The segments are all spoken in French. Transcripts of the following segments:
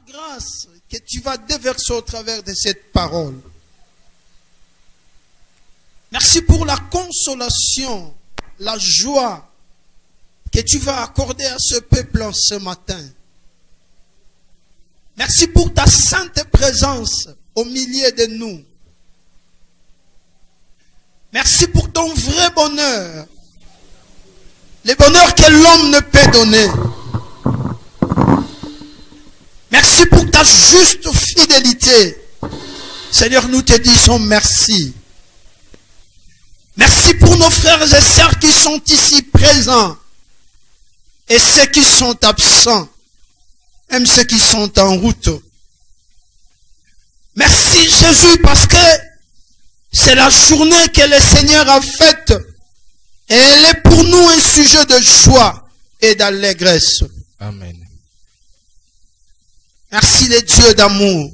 grâce que tu vas déverser au travers de cette parole. Merci pour la consolation, la joie que tu vas accorder à ce peuple en ce matin. Merci pour ta sainte présence au milieu de nous. Merci pour ton vrai bonheur. Le bonheur que l'homme ne peut donner. Merci pour ta juste fidélité. Seigneur, nous te disons merci. Merci pour nos frères et sœurs qui sont ici présents. Et ceux qui sont absents. Même ceux qui sont en route. Merci Jésus parce que c'est la journée que le Seigneur a faite. Et elle est pour nous un sujet de joie et d'allégresse. Amen. Merci les dieux d'amour.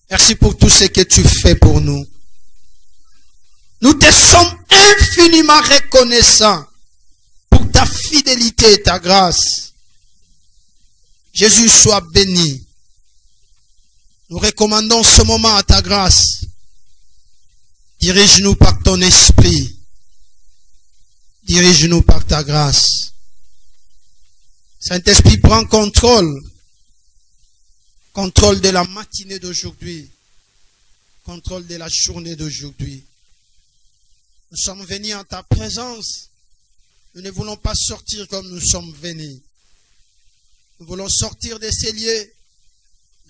Merci pour tout ce que tu fais pour nous. Nous te sommes infiniment reconnaissants pour ta fidélité et ta grâce. Jésus soit béni. Nous recommandons ce moment à ta grâce. Dirige-nous par ton esprit. Dirige-nous par ta grâce. Saint-Esprit, prends contrôle. Contrôle de la matinée d'aujourd'hui. Contrôle de la journée d'aujourd'hui. Nous sommes venus en ta présence. Nous ne voulons pas sortir comme nous sommes venus. Nous voulons sortir de ces lieux,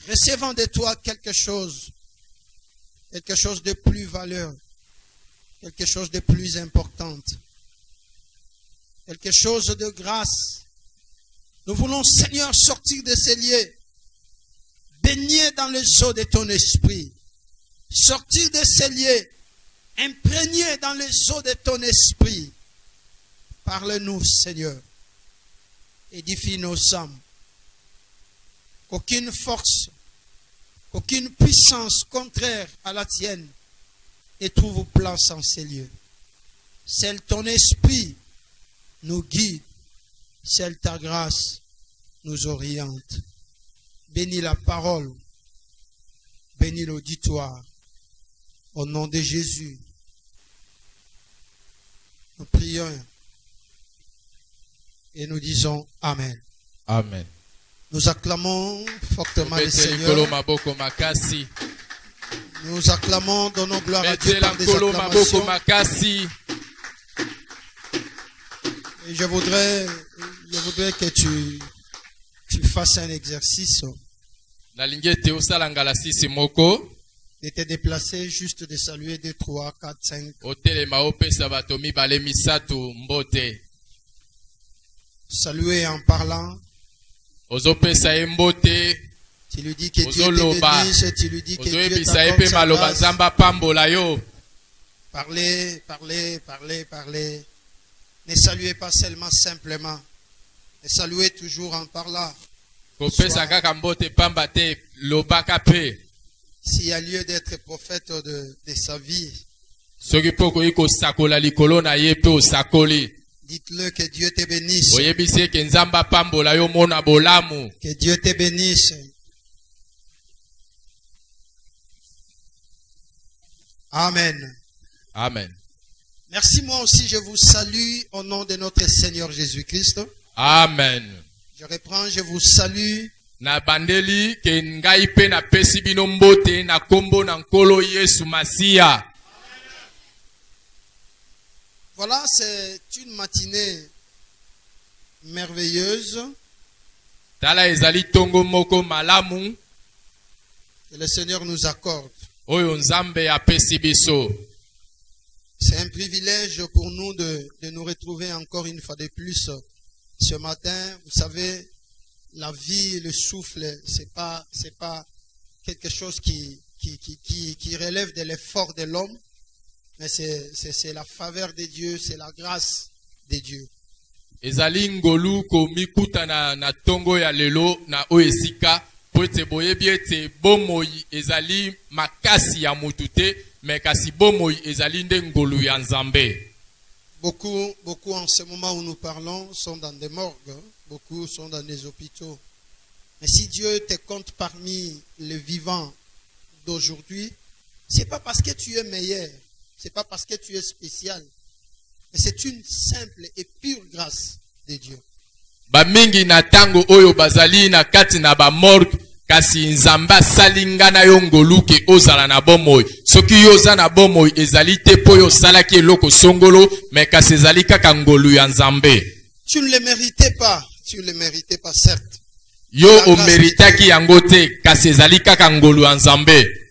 recevant de toi quelque chose de plus valeureux, quelque chose de plus important, quelque chose de grâce. Nous voulons, Seigneur, sortir de ces lieux, baigner dans les eaux de ton esprit, sortir de ces lieux, imprégner dans les eaux de ton esprit. Parle-nous, Seigneur, édifie nos âmes. Qu'aucune force, qu'aucune puissance contraire à la tienne ne trouve place en ces lieux. Seul ton esprit nous guide, seule ta grâce nous oriente. Bénis la parole, bénis l'auditoire. Au nom de Jésus, nous prions et nous disons Amen. Amen. Nous acclamons fortement le Seigneur. Nous acclamons, donnons gloire à Dieu par des acclamations. Et je voudrais que tu fasses un exercice de te déplacer, juste de saluer 2, 3, 4, 5. Saluer en parlant. Tu lui dis que Dieu te bénisse, tu lui dis que Dieu t'accorde sa grâce. Parlez, parlez, parlez, parlez. Ne saluez pas seulement simplement. Mais saluez toujours en parlant. S'il y a lieu d'être prophète de sa vie, dites-le que Dieu te bénisse. Que Dieu te bénisse. Amen. Amen. Merci, moi aussi je vous salue au nom de notre Seigneur Jésus-Christ. Amen. Je reprends, je vous salue. Na bandeli ke ngai pe na pesi bino mbote na kombo na nkolo Yesu Masia. Voilà, c'est une matinée merveilleuse Tala ezali tongo moko malamu que le Seigneur nous accorde. Oyo nzambe apesi biso. C'est un privilège pour nous de nous retrouver encore une fois de plus ce matin. Vous savez, la vie, le souffle, c'est pas quelque chose qui relève de l'effort de l'homme, mais c'est la faveur de Dieu, c'est la grâce de Dieu. Ezali ngolu ko mikuta na tongo ya lelo na oesika po ete boyebi ete bomoi ezali makasi ya mutute mais kasi bomoi ezali nde ngolu ya nzambe. Beaucoup en ce moment où nous parlons sont dans des morgues, beaucoup sont dans des hôpitaux. Mais si Dieu te compte parmi les vivants d'aujourd'hui, c'est pas parce que tu es meilleur, c'est pas parce que tu es spécial, mais c'est une simple et pure grâce de Dieu. Bamingi na tango oyo bazali na kati na ba morgue kasi nzamba salinga na yo ngoluke ozala na bomoi. Soki yo za na bomoi ezali te po yo salaki eloko songolo mais kasi ezali kaka ngolu ya nzambe. Tu ne le méritais pas certes. Yo o meritaki yango te kasi ezali kaka ngolu ya nzambe.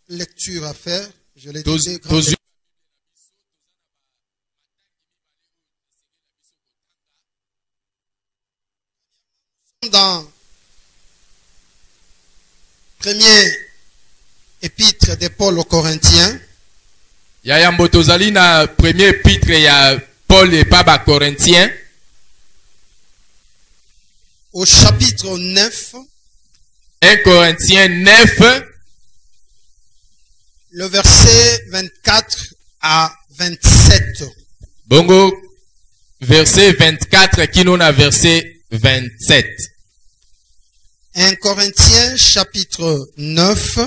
Lecture à faire, je l'ai dit. Dans premier épître de Paul aux Corinthiens, Yayambo tozali na premier épître ya Paul et Paba Corinthiens, au chapitre 9, 1 Corinthiens 9, le verset 24 à 27. Bongo, verset 24 qui nous a verset 27. 1 Corinthiens chapitre 9,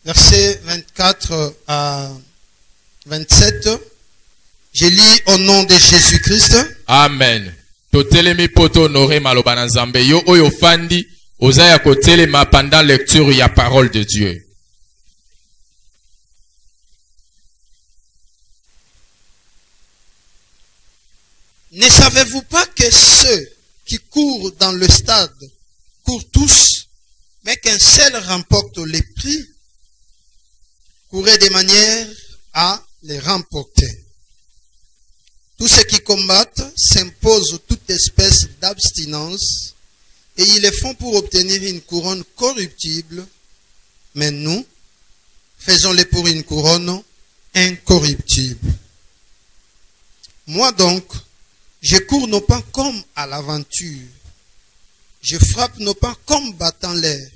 verset 24 à 27. Je lis au nom de Jésus-Christ. Amen. Totelemi poto honoré maloba na Nzambe yo oyo fandi ozaya kotelema pendant lecture ya parole de Dieu. Ne savez-vous pas que ceux qui courent dans le stade courent tous, mais qu'un seul remporte les prix? Courez de manière à les remporter. Tous ceux qui combattent s'imposent toute espèce d'abstinence et ils le font pour obtenir une couronne corruptible, mais nous, faisons-le pour une couronne incorruptible. Moi donc, je cours non pas comme à l'aventure. Je frappe non pas comme battant l'air.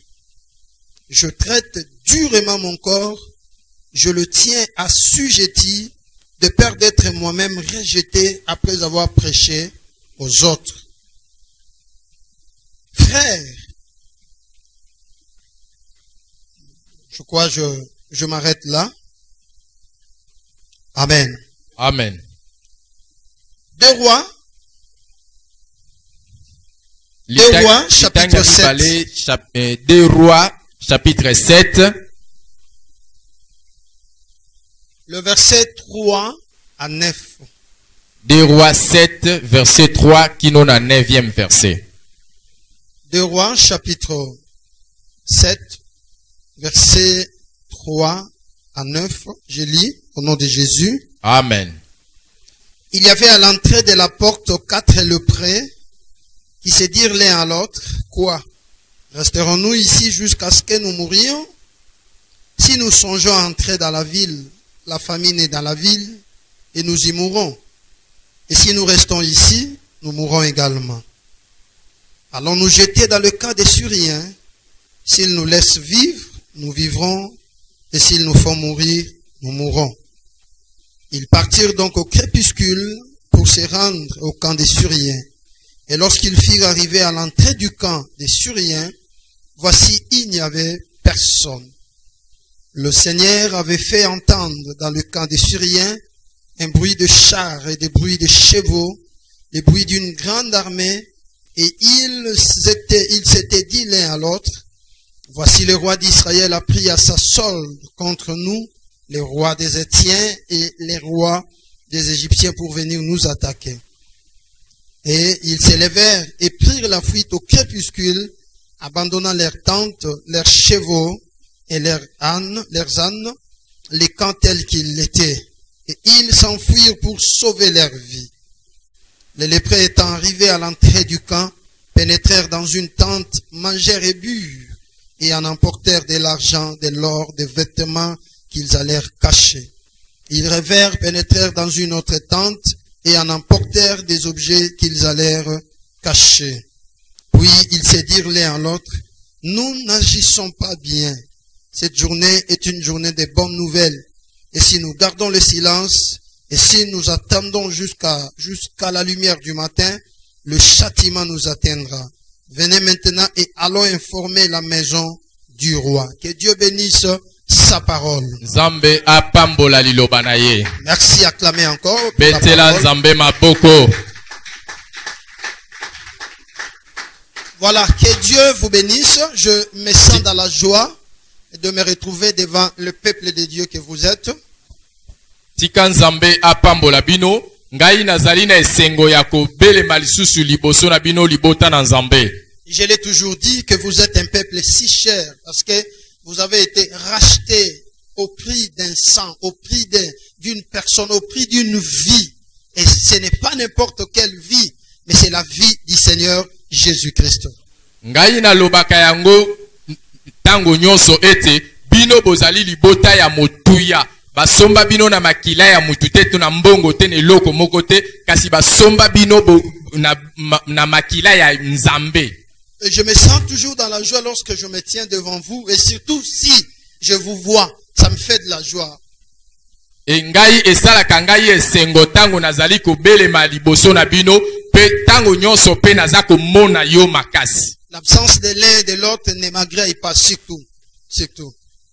Je traite durement mon corps. Je le tiens assujetti de peur d'être moi-même rejeté après avoir prêché aux autres. Frères, je crois que je m'arrête là. Amen. Amen. 2 Rois. 2 Rois, chapitre 7. 2 Rois, chapitre 7. Le verset 3 à 9. 2 Rois 7, verset 3, qui nous a 9e verset. 2 Rois, chapitre 7, verset 3 à 9. Je lis au nom de Jésus. Amen. Il y avait à l'entrée de la porte 4 lépreux qui se dirent l'un à l'autre, quoi? Resterons-nous ici jusqu'à ce que nous mourions? Si nous songeons à entrer dans la ville, la famine est dans la ville, et nous y mourrons. Et si nous restons ici, nous mourrons également. Allons nous jeter dans le camp des Syriens. S'ils nous laissent vivre, nous vivrons, et s'ils nous font mourir, nous mourrons. Ils partirent donc au crépuscule pour se rendre au camp des Syriens. Et lorsqu'ils firent arriver à l'entrée du camp des Syriens, voici, il n'y avait personne. Le Seigneur avait fait entendre dans le camp des Syriens un bruit de chars et des bruits de chevaux, les bruits d'une grande armée, et ils s'étaient dit l'un à l'autre, voici le roi d'Israël a pris à sa solde contre nous, les rois des Étiens et les rois des Égyptiens pour venir nous attaquer. Et ils s'élevèrent et prirent la fuite au crépuscule, abandonnant leurs tentes, leurs chevaux et leurs ânes, les camps tels qu'ils l'étaient. Et ils s'enfuirent pour sauver leur vie. Les lépreux étant arrivés à l'entrée du camp, pénétrèrent dans une tente, mangèrent et burent, et en emportèrent de l'argent, de l'or, des vêtements qu'ils allèrent cacher. Ils revèrent, pénétrèrent dans une autre tente, et en emportèrent des objets qu'ils allèrent cacher. Puis ils se dirent l'un à l'autre, nous n'agissons pas bien. Cette journée est une journée de bonnes nouvelles. Et si nous gardons le silence, et si nous attendons jusqu'à la lumière du matin, le châtiment nous atteindra. Venez maintenant et allons informer la maison du roi. Que Dieu bénisse sa parole. Nzambe apambola liloba na ye. Merci, acclamez encore. Betela Nzambe maboko. Voilà, que Dieu vous bénisse. Je me sens dans la joie de me retrouver devant le peuple de Dieu que vous êtes. Tika Nzambe apambola bino. Ngai nazali na esengo ya kobelema lisusu liboso na bino libota na Nzambe. Je l'ai toujours dit que vous êtes un peuple si cher parce que vous avez été racheté au prix d'un sang, au prix d'une personne, au prix d'une vie. Et ce n'est pas n'importe quelle vie, mais c'est la vie du Seigneur Jésus-Christ. Ngai na lobaka yango tango nyonso ete bino bozali libota ya motuya. Basomba bino na makila ya mutu te to na mbongo te ne loko moko te kasi basomba bino na makila ya Nzambe. Je me sens toujours dans la joie lorsque je me tiens devant vous et surtout si je vous vois, ça me fait de la joie. E ngai esalaka ngai esengo tango nazali kobelema liboso na bino pe tango nyonso pe naza komona yo makasi. L'absence de l'un et de l'autre ne m'agrée pas surtout.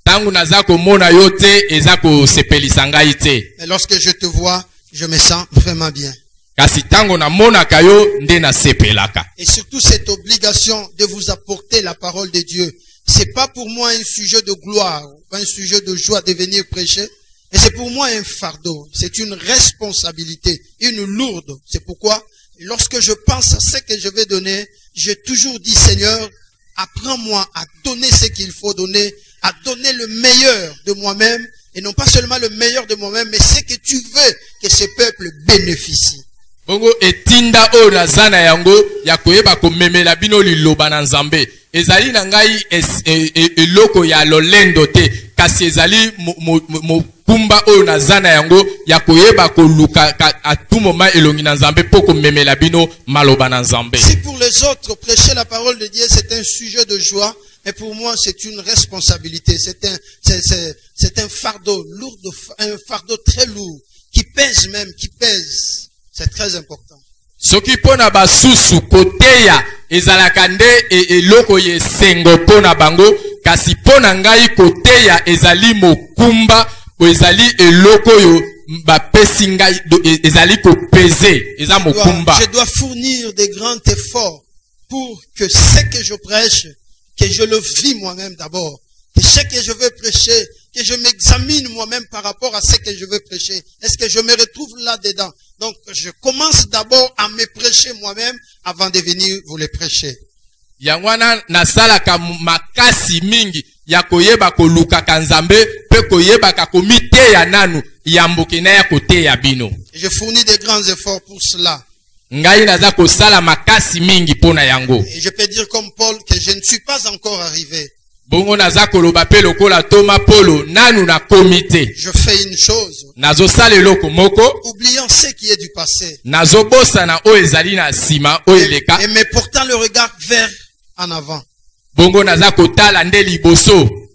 Tango naza komona yo te eza kosepelisa ngai te. Mais lorsque je te vois, je me sens vraiment bien. Kasi tango namonaka yo nde nasepelaka. Et surtout cette obligation de vous apporter la parole de Dieu. C'est pas pour moi un sujet de gloire, pas un sujet de joie de venir prêcher. Et c'est pour moi un fardeau. C'est une responsabilité, une lourde. C'est pourquoi, lorsque je pense à ce que je vais donner, j'ai toujours dit, Seigneur, apprends-moi à donner ce qu'il faut donner, à donner le meilleur de moi-même, et non pas seulement le meilleur de moi-même, mais ce que tu veux que ce peuple bénéficie. Bongo etinda o nazana yango ya koyeba komemela bino liloba na Nzambe. Ezali na ngai eloko ya lolendo te kasi ezali mokumba o nazana yango ya koyeba koluka à tout moment elongi na Nzambe po komemela bino maloba na Nzambe. Si pour les autres prêcher la parole de Dieu c'est un sujet de joie, mais pour moi c'est une responsabilité, c'est un fardeau lourd, un fardeau très lourd qui pèse même, qui pèse. C'est très important. Soki pona basusu koteya ezalaka nde eloko ye sengo pona bango kasi pona ngai koteya ezali mokumba ezali eloko yo bapesi ngai ezali kopese eza mokumba. Je dois fournir des grands efforts pour que ce que je prêche, que je le vis moi-même d'abord, que ce que je veux prêcher, que je m'examine moi-même par rapport à ce que je veux prêcher. Est-ce que je me retrouve là-dedans? Donc, je commence d'abord à me prêcher moi-même avant de venir vous les prêcher. Yangwana nasalaka makasi mingi ya koyeba koluka kanzambe pe koyeba ka komite ya nanu yambuke na ya kote ya bino. Je fournis des grands efforts pour cela. Ngai naza kosala makasi mingi pona yango. Et je peux dire comme Paul que je ne suis pas encore arrivé. Bongo naza koloba pe lokola Thomas Polo nanu na komite. Je fais une chose. Nazo sala eloko moko. Oubliant ce qui est du passé. Nazo bosa na o ezali na sima o eleka. Et me portant le regard vers en avant. Bongo naza kotala nde liboso.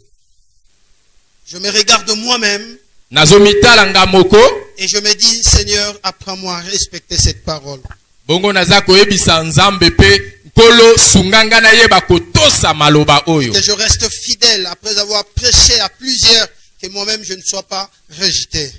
Je me regarde moi-même. Nazo mitala nga moko. Et je me dis, Seigneur, apprends-moi à respecter cette parole. Bongo naza koyebisa Nzambe pe kolo sunganga na yeba kotosa maloba oyo. Que je reste fidèle après avoir prêché à plusieurs, que moi-même je ne sois pas rejeté.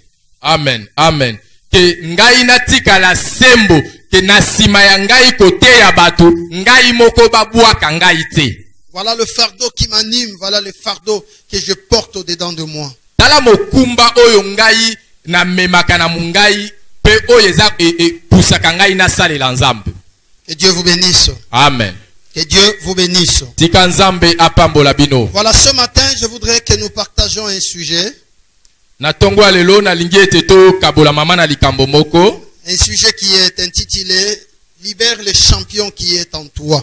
Amen, amen. Que ngai natika la sembo, que nasima ya ngai kote ya batu, ngai moko babwaka ngai te. Voilà le fardeau qui m'anime, voilà le fardeau que je porte au-dedans de moi. Tala mokumba oyo ngai na memaka na mungai pe oyo eza pusaka ngai na salela Nzambe. Que Dieu vous bénisse. Amen. Que Que Dieu vous bénisse. Tika Nzambe apambola bino. Voilà, ce matin, je voudrais que nous partagions un sujet. Na tongo alelo na lingi ete to kabola mama na likambo moko. Un sujet qui est intitulé « Libère le champion qui est en toi ».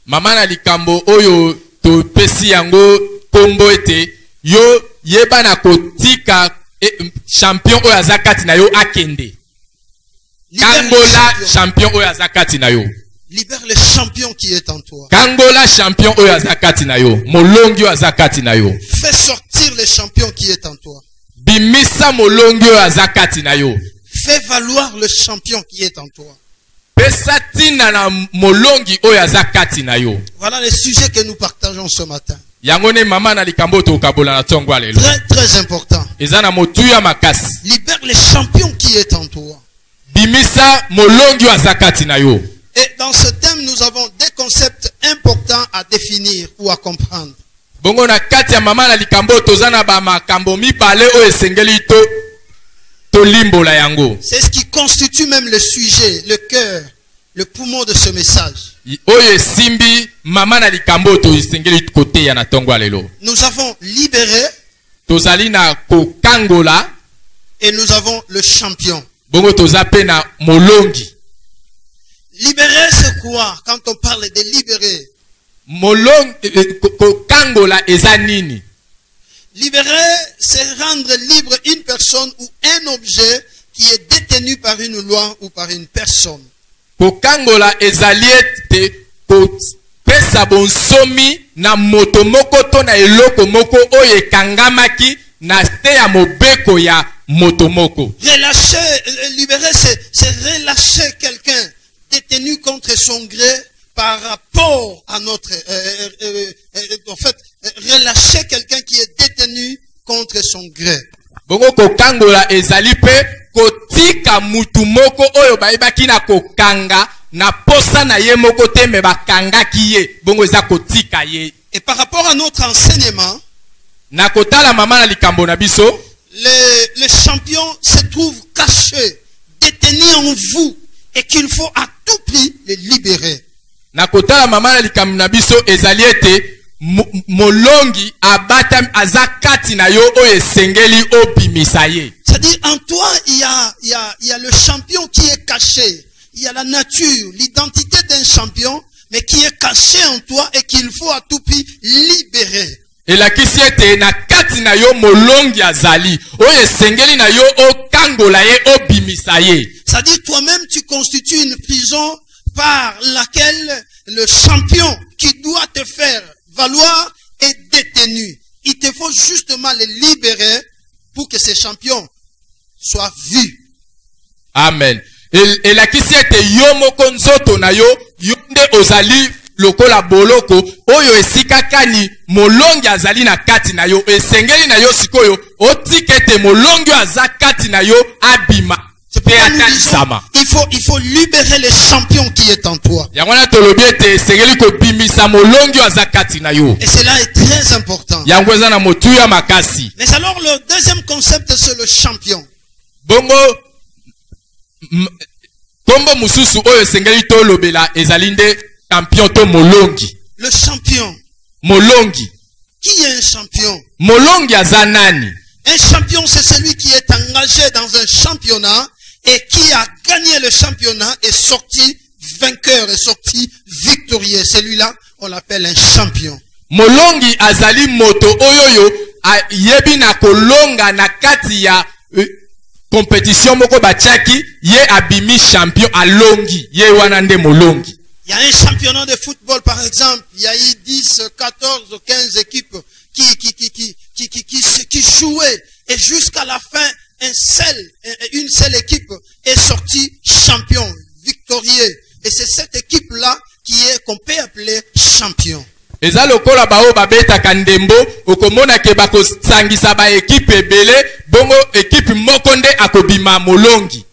Mama na likambo oyo to pesi yango kombo ete yo yeba na kotika champion oyo azakati na yo akende. Kangola champion oyo azakati na yo. Libère le champion qui est en toi. Kangola champion oyo azakati na yo. Molongi oyo azakati na yo. Fais sortir le champion qui est en toi. Bimisa molongi oyo azakati na yo. Fais valoir le champion qui est en toi. Pesa tina na molongi oyo azakati na yo. Voilà les sujets que nous partageons ce matin. Yangone mama na likambo to kabola na tongo alelo. Très important. Ezana motuya makasi. Libère le champion qui est en toi. Bimisa molongi oyo azakati na yo. Et dans ce thème, nous avons des concepts importants à définir ou à comprendre. Bongo na kati ya mama na likambo tozana ba makambo mibale oyo esengeli to limbola yango. C'est ce qui constitue même le sujet, le cœur, le poumon de ce message. Oyo simbi mama na likambo to esengeli kote ya na tongo alelo. Nous avons libéré Tozali na kokangola et nous avons le champion. bongo tozape na molongi. Libérer, c'est quoi? Quand on parle de libérer. Kokangola eza nini? Libérer, c'est rendre libre une personne ou un objet qui est détenu par une loi ou par une personne. Kokangola ezali ete kopesa bonsomi na moto moko to na eloko moko oyo ekangamaki na se ya mobeko ya moto moko. Relâcher, libérer, c'est relâcher quelqu'un détenu contre son gré par rapport à notre... en fait, relâcher quelqu'un qui est détenu contre son gré. Bongo kokangola ezali pe kotika mutu moko oyo baibaki na kokanga na posa na ye moko te me bakanga ki ye. Bongo eza kotika ye. Et par rapport à notre enseignement, na kotala mama na likambo na biso, le champion se trouve caché, détenu en vous, et qu'il faut à tout prix le libérer. Na kotala mama na likambo na biso ezali ete molongi abata azakati na yo oyo esengeli obimisa ye. C'est-à-dire en toi il y a le champion qui est caché. Il y a la nature, l'identité d'un champion, mais qui est caché en toi et qu'il faut à tout prix libérer. Et la kisiete na kati na yo molongi azali oyo esengeli na yo okangola ye obimisa ye. C'est-à-dire toi-même tu constitues une prison par laquelle le champion qui doit te faire valoir est détenu. Il te faut justement le libérer pour que ce champion soit vu. Amen. Et la kisiete yo moko nzoto na yo yonde ozali lokola boloko oyo esika kani molongi azali na kati na yo esengeli na yo sikoyo otikete molongi azakati na yo abima. Il faut libérer le champion qui est en toi. Et cela est très important. Mais alors le deuxième concept c'est le champion. Bongo kombo mususu oyo esengeli to lobela ezalinde champion to molongi. Le champion. Molongi. Qui est un champion? Molongi azanani. Un champion c'est celui qui est engagé dans un championnat et qui a gagné le championnat et sorti vainqueur, et sorti victorieux. Celui-là, on l'appelle un champion. Molongi azali moto oyoyo yebi na kolonga na kati ya compétition moko bachaki ye abimi champion alongi ye wana nde molongi. Il y a un championnat de football par exemple, il y a eu 10, 14, 15 équipes qui jouaient et jusqu'à la fin une seule équipe est sortie champion, victorieux. Et c'est cette équipe-là qu'on peut appeler champion. Eza lokola bao babeta kandembo okomona ke bako sangisa ba équipe ebele bongo équipe mokonde akobima molongi.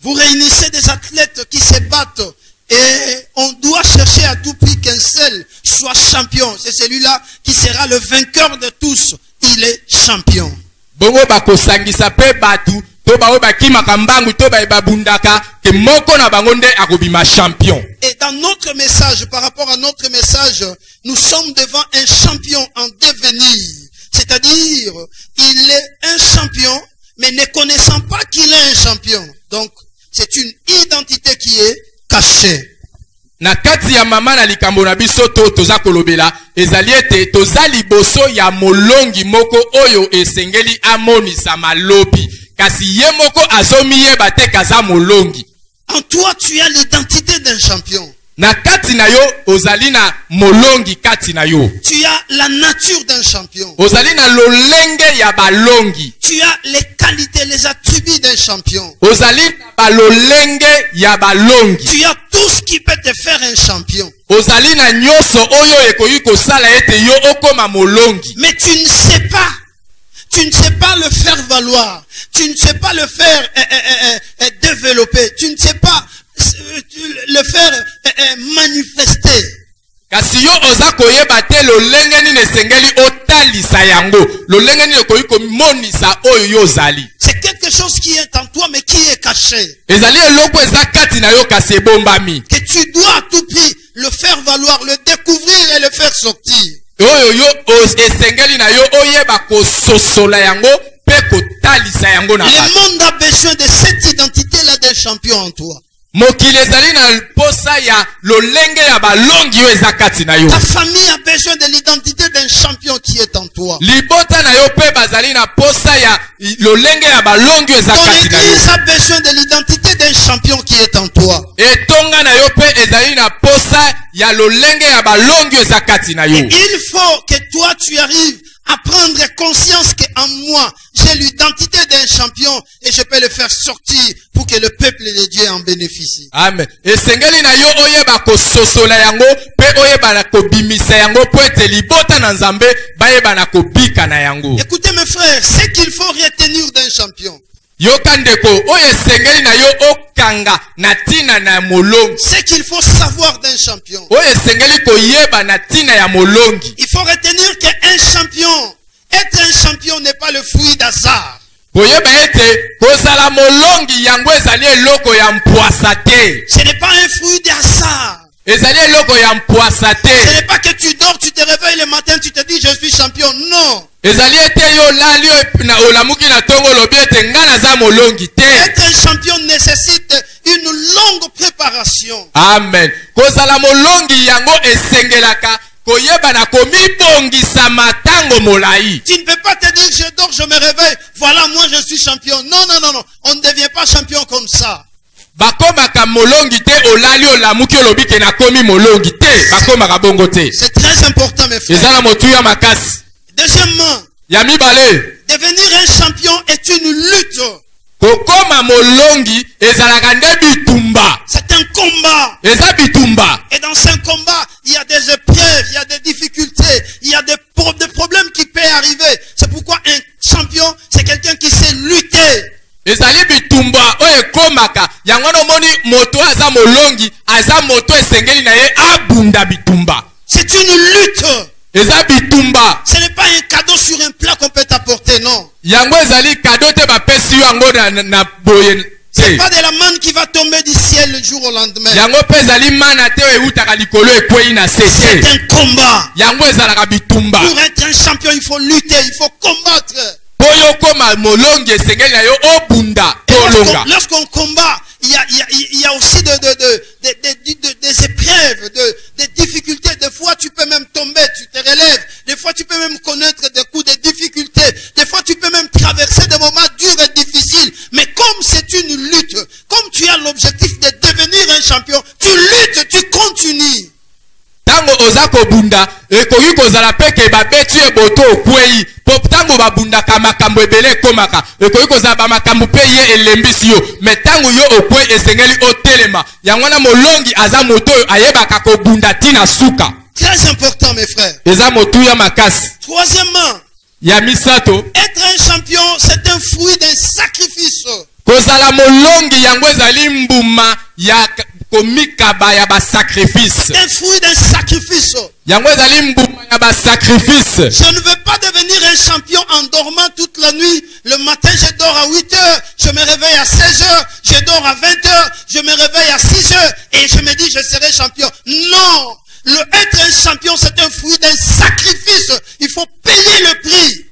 Vous réunissez des athlètes qui se battent et on doit chercher à tout prix qu'un seul soit champion. C'est celui-là qui sera le vainqueur de tous. Il est champion. Bongo bako sangisa pe batu to ba bakimaka mbangu to ba babundaka ke moko na bango nde akobima champion. Et dans notre message, par rapport à notre message, nous sommes devant un champion en devenir. C'est-à-dire, il est un champion, mais ne connaissant pas qu'il est un champion. Donc, c'est une identité qui est cachée. Na kati ya mama na likambo na biso to toza kolobela ezali ete toza liboso ya molongi moko oyo esengeli amonisa malobi kasi ye moko azomiyeba te kaza molongi. En toi, tu as l'identité d'un champion. Na kati na yo ozali na molongi kati na yo. Tu as la nature d'un champion. Ozali na lolenge ya balongi. Tu as les qualités, les attributs d'un champion. Ozali na balolenge ya balongi. Tu as tout ce qui peut te faire un champion. Ozali na nyoso oyo ekoki kosala ete yo okoma molongi. Mais tu ne sais pas. Tu ne sais pas le faire valoir. Tu ne sais pas le faire développer. Tu ne sais pas le faire manifester. Kasi yo oza koyeba te lolenge nini esengeli otalisa yango. Lolenge nini ekoki komonisa oyo yo ozali. C'est quelque chose qui est en toi mais qui est caché. Ezali eloko eza kati na yo kasi ebombami. Que tu dois à tout prix le faire valoir, le découvrir et le faire sortir. Oyo yo esengeli na yo oyeba kososola yango pe kotalisa yango na Le bato. monde a besoin de cette identité-là d'un champion en toi. Mokili ezali na posa ya lolenge ya balongi yo eza kati na yo. Ta famille a besoin de l'identité d'un champion qui est en toi. Libota na yo pe bazali na posa ya lolenge ya balongi yo eza Ton kati na yo. église a besoin de l'identité d'un champion qui est en toi. Etonga na yo pe ezali na posa ya lolenge ya balongi yo eza kati na yo. Et il faut que toi tu arrives à prendre conscience qu'en moi, j'ai l'identité d'un champion et je peux le faire sortir pour que le peuple de Dieu en bénéficie. Amen. Esengeli na yo oyeba kososola yango pe oyeba na kobimisa yango po ete libota na Nzambe bayeba na kobika na yango. Écoutez mes frères, ce qu'il faut retenir d'un champion. Yoka ndeko oyo esengeli na yo okanga na tina na molongi. Ce qu'il faut savoir d'un champion. Oyo esengeli koyeba na tina ya molongi. Il faut retenir qu'un champion, être un champion n'est pas le fruit d'hasard. Koyeba ete kozala molongi yango ezali eloko ya mpwasa te. Ce n'est pas un fruit d'hasard. Ezali eloko ya mpwasa Ce te. n'est pas que tu dors, tu te réveilles le matin, tu te dis je suis champion. Non. Ezali ete yo lali na olamuki na tongo lobi ete nga naza molongi te. Être un champion nécessite une longue préparation. Amen. Kozala molongi yango esengelaka koyeba na komibongisa matango molai. Tu ne peux pas te dire je dors, je me réveille, voilà moi je suis champion. Non, non, non, non. On ne devient pas champion comme ça. Bakomaka molongi te olali olamuki olobi ke nakomi molongi te. Bakomaka bongo te. C'est très important mes frères. Ezala motuya makasi. Deuxièmement, Ya mibale. devenir un champion est une lutte. Kokoma molongi ezalaka nde bitumba. C'est un combat. Eza bitumba. Et dans ce combat, il y a des épreuves, il y a des difficultés, il y a des problèmes qui peuvent arriver. C'est pourquoi un champion, c'est quelqu'un qui sait lutter. Ezali bitumba oyo ekomaka yango no moni moto aza molongi aza moto esengeli na ye abunda bitumba. C'est une lutte. Eza bitumba. Ce n'est pas un cadeau sur un plat qu'on peut t'apporter, non. Yango ezali cadeau te bapesi yango na boye. C'est pas de la manne qui va tomber du ciel le jour au lendemain. Yango pe ezali mana te eutaka likolo ekwei na C'est sese. un combat. Yango ezalaka bitumba. Pour être un champion, il faut lutter, il faut combattre. Oyo koma molongi esengeli na yo obunda tolonga. Lorsqu'on combat, il y a aussi des épreuves, des difficultés. Des fois, tu peux même tomber, tu te relèves. Des fois, tu peux même connaître des coups de difficultés. Des fois, tu peux même traverser des moments durs et difficiles. Mais comme c'est une lutte, comme tu as l'objectif de devenir un champion, tu luttes, tu continues. Tango oza kobunda ekoki kozala peke babeti eboto okwei po tango babundaka makambo ebele ekomaka ekoki kozala bamakambo pe ye elembisi yo me tango yo okwei esengeli otelema yango na molongi aza moto oyo ayebaka kobunda tina suka. Très important mes frères. Eza motuya makasi. Troisièmement, Ya misato être un champion, c'est un fruit d'un sacrifice. kozala molongi yango ezali mbuma ya komikaba ya basacrifice. Un fruit d'un sacrifice. Yango ezali mbuma ya basacrifice. Je ne veux pas devenir un champion en dormant toute la nuit Le matin, je dors à 8 heures, je me réveille à 16 heures, je dors à 20 heures, je me réveille à 6 heures et je me dis je serai champion. Non! Être un champion, c'est un fruit d'un sacrifice. Il faut payer le prix.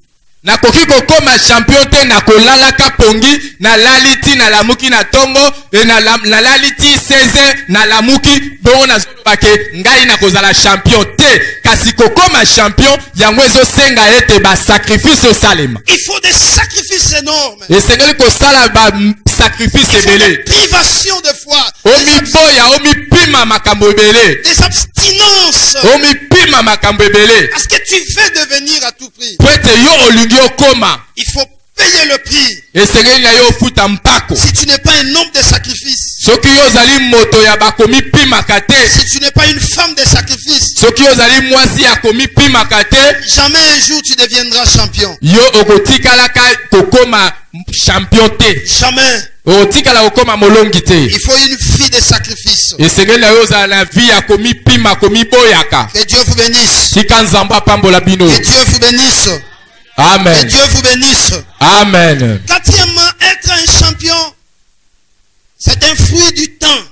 Nakoki kokoma champion te na kolala ka pongi na laliti na lamuki na tongo na laliti 16 na lamuki bongo na zobake ngai na kozala champion te kasi kokoma champion yango ezosenga ete ba sacrifice au salema. Il faut des sacrifices énormes. Esengeli kosala ba sacrifice ebele. Privation de foi. Omi boya omi pima makambo ebele. Des abstinences. Omi pima makambo ebele. Parce que tu veux devenir à tout prix. Pwete yo olingi okoma. Il faut payer le prix. Esengeli na yo futa mpako. Si tu n'es pas un homme de sacrifice. Soki yo zali moto ya bakomi pimaka te. Si tu n'es pas une femme de sacrifice. Soki yo zali mwasi ya komi pimaka te. Jamais un jour tu deviendras champion. Yo okotikalaka kokoma champion te. Jamais. Otikala okoma molongi te. Il faut une vie de sacrifice. Esengeli na yo za la vie ya komi pima komi boyaka. Que Dieu vous bénisse. Tika nzamba pambola bino. Que Dieu vous bénisse. Amen. Que Dieu vous bénisse. Amen. Quatrièmement, être un champion, c'est un fruit du temps.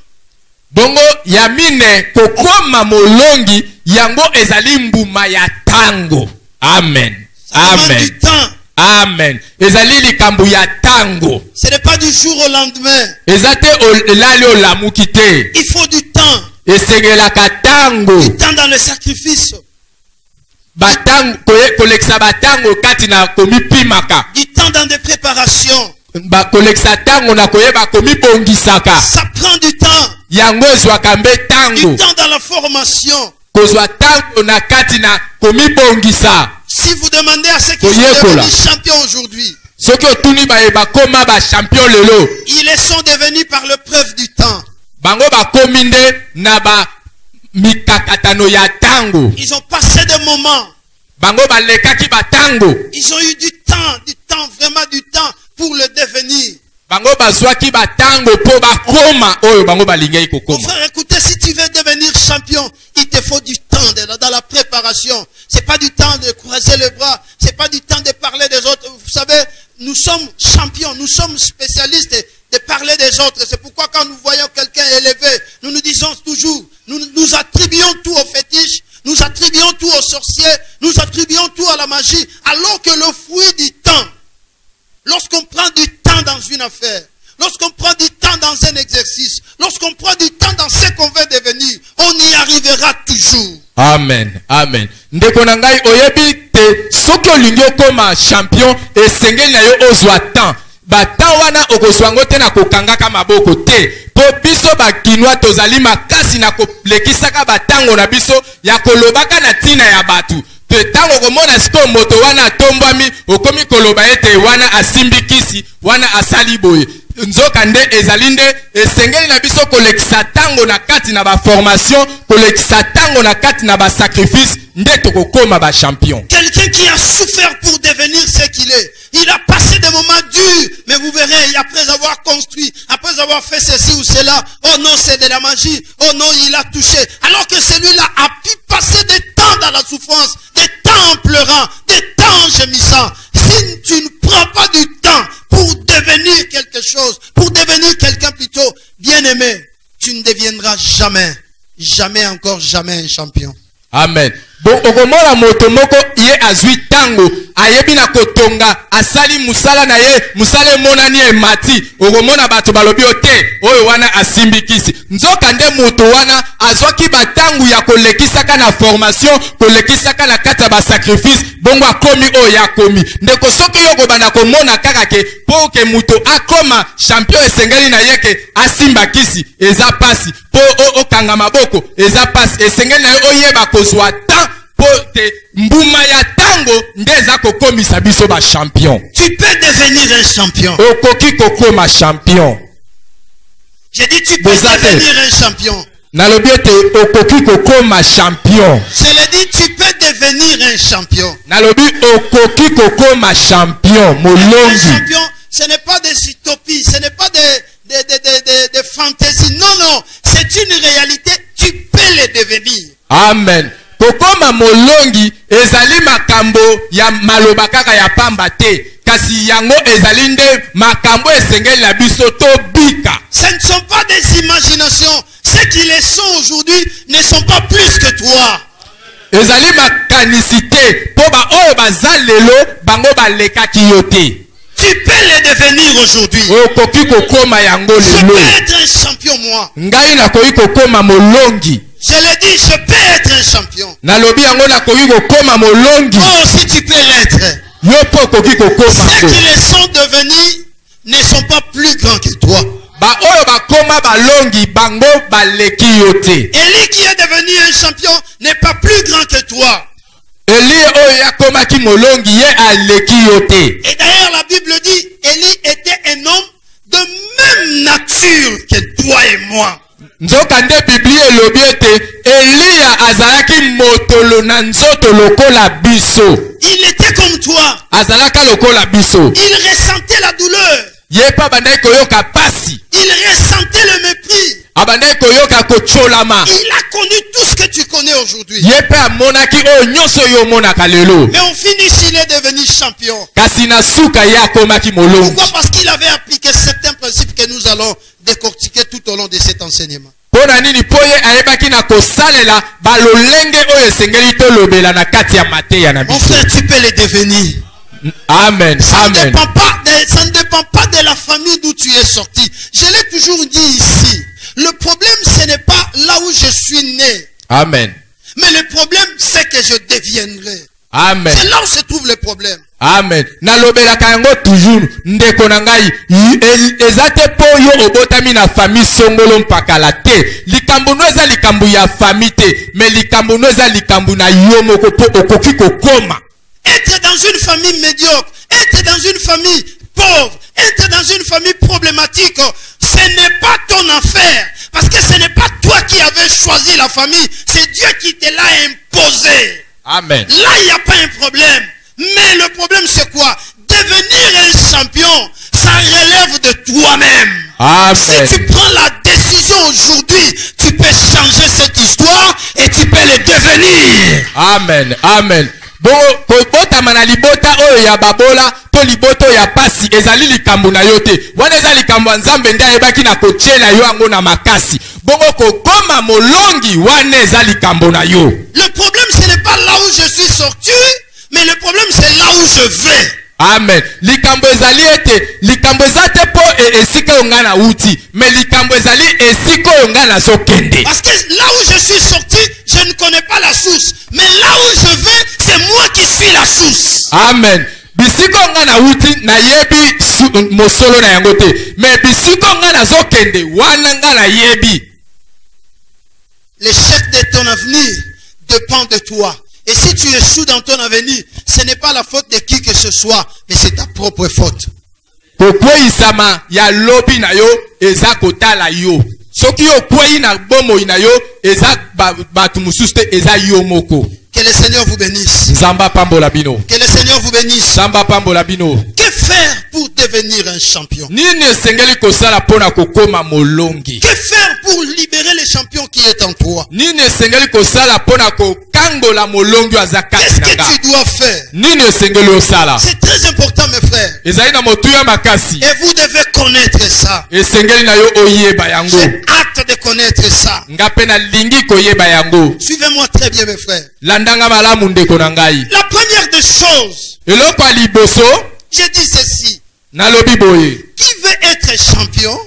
Bongo ya mine kokoma molongi yango ezali mbuma ya tango. Amen. Ça demande Amen. du temps. Amen. Ezali likambo ya tango. Ce n'est pas du jour au lendemain. Ezate elali olamuki te. Il faut du temps. Esengelaka tango. Du temps dans le sacrifice. Batango kolekisa batango kati na komi pimaka. Du temps dans des préparations. Ba kolekisa tango na koyeba komi bongisaka. Ça prend du temps. Yango ezwaka mbe tango. Du temps dans la formation. Kozwa tango na kati na komi bongisa. Si vous demandez à ceux qui sont devenus champions aujourd'hui, soki otuni bayeba koma ba champion lelo, ils sont devenus par le preuve du temps. Bango bakomi nde na ba mikakatano ya tango. Ils ont passé des moments. Bango balekaki batango. Ils ont eu du temps, vraiment du temps pour le devenir. Bango bazwaki batango po bakoma oyo bango balingei Mon kokoma. frère, écoutez, si tu veux devenir champion, il te faut du temps dans la préparation. C'est pas du temps de croiser les bras, c'est pas du temps de parler des autres. Vous savez, nous sommes champions, nous sommes spécialistes de parler des autres. C'est pourquoi quand nous voyons quelqu'un élevé, nous nous disons toujours, nous attribuons tout au fétiche, nous attribuons tout aux sorciers, nous attribuons tout à la magie, alors que le fruit du temps, lorsqu'on prend du temps dans une affaire, lorsqu'on prend du temps dans un exercice, lorsqu'on prend du temps dans ce qu'on veut devenir, on y arrivera toujours. Amen. Amen. Ndeko na ngai oyebi te soki olingi okoma champion esengeli na yo ozwa temps. Batan wana okozwango te na kokangaka maboko te. Po biso bakinwa tozali makasi na kolekisaka batango na biso ya kolobaka na tina ya batu. Te tango komona siko moto wana tombwami okomi koloba ete wana asimbikisi wana asali boye. Nzoka nde ezali nde esengeli na biso kolekisa tango na kati na ba formation, kolekisa tango na kati na ba sacrifice nde tokokoma ba champion. Quelqu'un qui a souffert pour devenir ce qu'il est. Il a passé des moments durs, mais vous verrez, après avoir construit, après avoir fait ceci ou cela, oh non, c'est de la magie, oh non, il a touché. Alors que celui-là a pu passer des temps dans la souffrance, des temps en pleurant, des temps en gémissant. Si tu ne prends pas du temps pour devenir quelque chose, pour devenir quelqu'un plutôt bien-aimé, tu ne deviendras jamais, jamais encore jamais un champion. Amen. Bon, okomona moto moko ye azwi tango ayebi na kotonga asali musala na ye musala monani e mati okomona bato balobi ote oyo wana asimbikisi nzoka nde moto wana azwaki batangu ya kolekisaka na formation kolekisaka na kata ba sacrifice bongo akomi oyo akomi ndeko soki yoko bana komona kaka ke po ke moto akoma champion esengeli na yeke asimbakisi eza pasi po okanga maboko eza pasi esengeli na ye oyeba kozwa temps pote mbuma ya tango ndeza kokomisa biso ba champion. Tu peux devenir un champion. Okoki kokoma champion. J'ai dit tu peux devenir un champion. Nalobi ete okoki kokoma champion. Je l'ai dit tu peux devenir un champion. Nalobi okoki kokoma champion. Molongi. Un champion, ce n'est pas des utopies, ce n'est pas des fantaisies. Non, non, c'est une réalité. Tu peux le devenir. Amen. Kokoma molongi ezali makambo ya maloba kaka ya pamba te kasi yango ezali nde makambo esengeli na biso tobika. Ce ne sont pas des imaginations. Ceux qui les sont aujourd'hui ne sont pas plus que toi. Ezali makanisi te po ba oyo baza lelo bango balekaki yo te. Tu peux les devenir aujourd'hui. Okoki kokoma yango Je lelo. peux être un champion, moi. Ngai nakoki kokoma molongi. Je l'ai dit, je peux être un champion. Nalobi yango nakoki kokoma molongi. Oh, si tu peux l'être. Yo po koki kokoma. Ceux qui les sont devenus ne sont pas plus grands que toi. Ba oyo bakoma balongi bango baleki yo te. Élie qui est devenu un champion n'est pas plus grand que toi. Eli oyo yakomaki molongi ye aleki yo te. Et d'ailleurs la Bible dit, Élie était un homme de même nature que toi et moi. Nzoka nde Biblie elobi ete Eliya azalaki motolo na nzoto lokola biso. Il était comme toi. Azalaka lokola biso. Il ressentait la douleur. Ye pa bandai koyoka pasi. Il ressentait le mépris. Abandai koyoka kocholama. Il a connu tout ce que tu connais aujourd'hui. Ye pe amonaki oyo nyonso yo monaka lelo. Mais on finit s'il est devenu champion. Kasi na suka ye akomaki molongi. Pourquoi? Parce qu'il avait appliqué certains principes que nous allons décortiquer tout au long de cet enseignement. Pona nini po ye ayebaki na kosalela balolenge oyo esengeli tolobela na kati ya mateya na Mon biso. frère, tu peux les devenir. Amen. Ça ne Amen. dépend pas de la famille d'où tu es sorti. Je l'ai toujours dit ici. Le problème, ce n'est pas là où je suis né. Amen. Mais le problème, c'est que je deviendrai. Amen. C'est là où se trouve le problème. Amen. Nalobelaka yango toujours ndeko na ngai eza te po yo obotami na famille songolo mpakala te. Likambo no eza likambo ya famille te, mais likambo no eza likambo na yo moko po okoki kokoma. Être dans une famille médiocre, être dans une famille pauvre, être dans une famille problématique, ce n'est pas ton affaire. Parce que ce n'est pas toi qui avais choisi la famille, c'est Dieu qui te l'a imposé. Amen. Là, il n'y a pas un problème. Mais le problème, c'est quoi? Devenir un champion, ça relève de toi-même. Amen. Si tu prends la décision aujourd'hui, tu peux changer cette histoire et tu peux le devenir. Amen. Amen. Bo kobota mana libota oyo ya babola to liboto ya pasi ezali likambo na yo te. Wana ezali likambo nzambe nda yebaki na kochela yo ango na makasi. Bongo kokoma molongi wana ezali likambo na yo. Le problème, ce n'est pas là où je suis sorti, mais le problème, c'est là où je vais. Amen. Likambo ezali ete likambo ezate po esika ongana uti, mais likambo ezali esika ongana sokende. Parce que là où je suis sorti, je ne connais pas la source. Mais là où je vais, c'est moi qui suis la source. Amen. Bisiko ongana uti na yebi mosolo na yango te, mais bisiko ongana sokende wana ngana yebi. L'échec de ton avenir dépend de toi. Et si tu échoues dans ton avenir, ce n'est pas la faute de qui que ce soit, mais c'est ta propre faute. Kokweyisama ya lobi na yo eza kotala yo. Soki yo kwei na bomo na yo eza batu mususu te eza yo moko. Que le Seigneur vous bénisse. Nzamba pambola bino. Que le Seigneur vous bénisse. Nzamba pambola bino. Que faire pour devenir un champion? Nini esengeli kosala pona kokoma molongi? Que faire pour libérer le champion qui est en toi? Nini esengeli kosala pona kokangola molongi aza kati Qu'est-ce na que nga? tu dois faire? Nini esengeli osala? C'est très important, mes frères. Ezali na motuya makasi. Et vous devez connaître ça. Esengeli na yo oyeba yango. J'ai hâte de connaître ça. Nga pe na lingi koyeba yango. Suivez-moi très bien, mes frères. Landanga malamu ndeko na ngai. La première des choses, Eloko ya liboso j'ai dit ceci. nalobi boye. Qui veut être champion,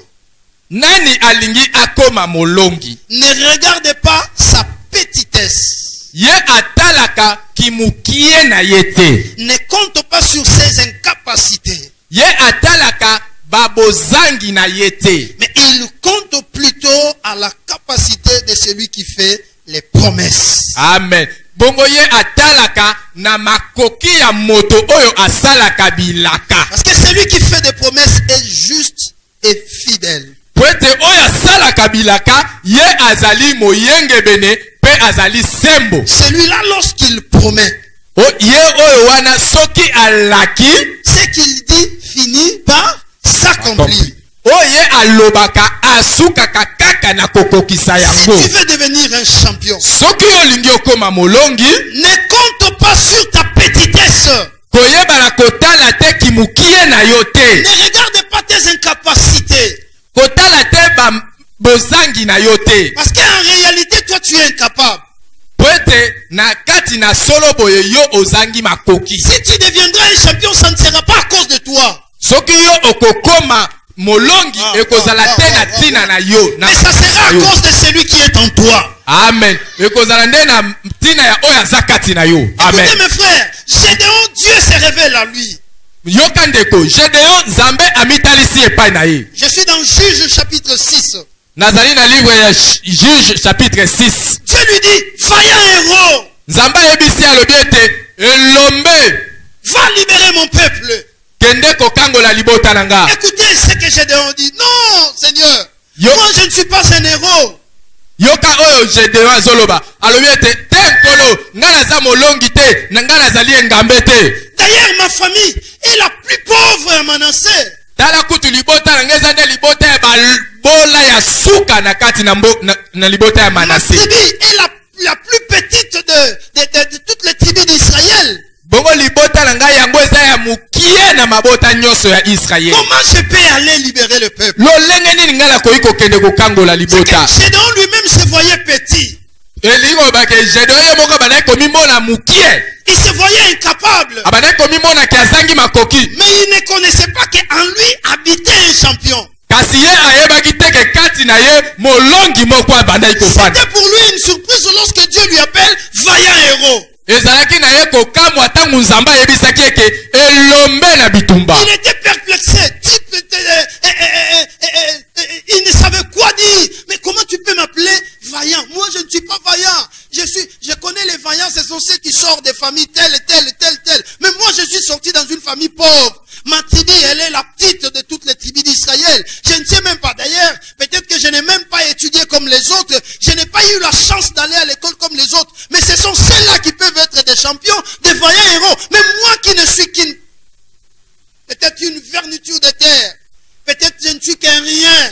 Nani alingi akoma molongi? ne regarde pas sa petitesse. Ye atalaka kimukie na yete. Ne compte pas sur ses incapacités. Ye atalaka babozangi na yete. Mais il compte plutôt à la capacité de celui qui fait les promesses. Amen. Bongo ye atalaka na makoki ya moto oyo asalaka bilaka. Parce que celui qui fait des promesses est juste et fidèle. Pwete oyo asalaka bilaka ye azali moyenge bene pe azali sembo. Celui-là, lorsqu'il promet, O ye oyo wana soki alaki ce qu'il dit finit par s'accomplir. Oye alobaka asukaka kaka na kokokisa Si yango. tu veux devenir un champion, Soki olingi okoma molongi, ne compte pas sur ta petitesse. koyeba kotala te kimukie na yo te. Ne regarde pas tes incapacités. Kotala te bozangi na yo te. Parce qu'en réalité, toi, tu es incapable. Poete na kati na solo boye yo ozangi makoki. Si tu deviendras un champion, ça ne sera pas à cause de toi. Soki yo okokoma molongi ekozala te na tina na yo. Mais ça sera à cause de celui qui est en toi. Amen. Ekozala nde na tina ya oyo aza kati na yo. Amen. Écoutez mes frères, Gédéon, Dieu se révèle à lui. Yoka ndeko, Gédéon Nzambe amitalisi epai na ye. Je suis dans Juge chapitre 6. Nazali na livre ya Juge chapitre 6. Dieu lui dit, vaillant héros, Nzambe yebisi alobi ete elombe va libérer mon peuple. kende kokangola libota na nga. Écoutez ce que Gédéon dit. Non, Seigneur, Yo. moi je ne suis pas un héros. Yoka oyo Gédéon azoloba alobi ete te nkolo nga naza molongi te na nga nazali engambe te. D'ailleurs, ma famille est la plus pauvre à Manassé. Tala kutu libota na nga eza nde libota ya babola ya suka na kati na libota ya Ma Manase. tribu est la plus petite de toutes les tribus d'Israël. Bongo libota na nga yango eza ya mukie na mabota nyonso ya Israël. Comment je peux aller libérer le peuple? Lolenge nini nga nakoki kokende kokangola C'est libota. que Gédéon lui-même se voyait petit. Elingo bake Gédéon ye moko abandaki komimona mukie. Il se voyait incapable. Abandaki komimona ke azangi makoki. Mais il ne connaissait pas qu'en lui habitait un champion. Kasi ye ayebaki te ke kati na ye molongi moko abandaki kofanda. C'était pour lui une surprise lorsque Dieu lui appelle vaillant héros. Ezalaki na ye kokamwa ntango Nzambe ayebisaki eke elombe na bitumba. Il était perplexé. Il ne savait quoi dire. Mais comment tu peux m'appeler vaillant? Moi, je ne suis pas vaillant. Je connais les vaillants, ce sont ceux qui sortent des familles telles. Mais moi, je suis sorti dans une famille pauvre. Ma tribu, elle est la petite de toutes les tribus d'Israël. Je ne sais même pas. D'ailleurs, peut-être que je n'ai même pas étudié comme les autres. Je n'ai pas eu la chance d'aller à l'école comme les autres. Mais ce sont ceux-là qui peuvent être des champions, des vaillants héros. Mais moi qui ne suis peut-être une verniture de terre. Peut-être je ne suis qu'un rien.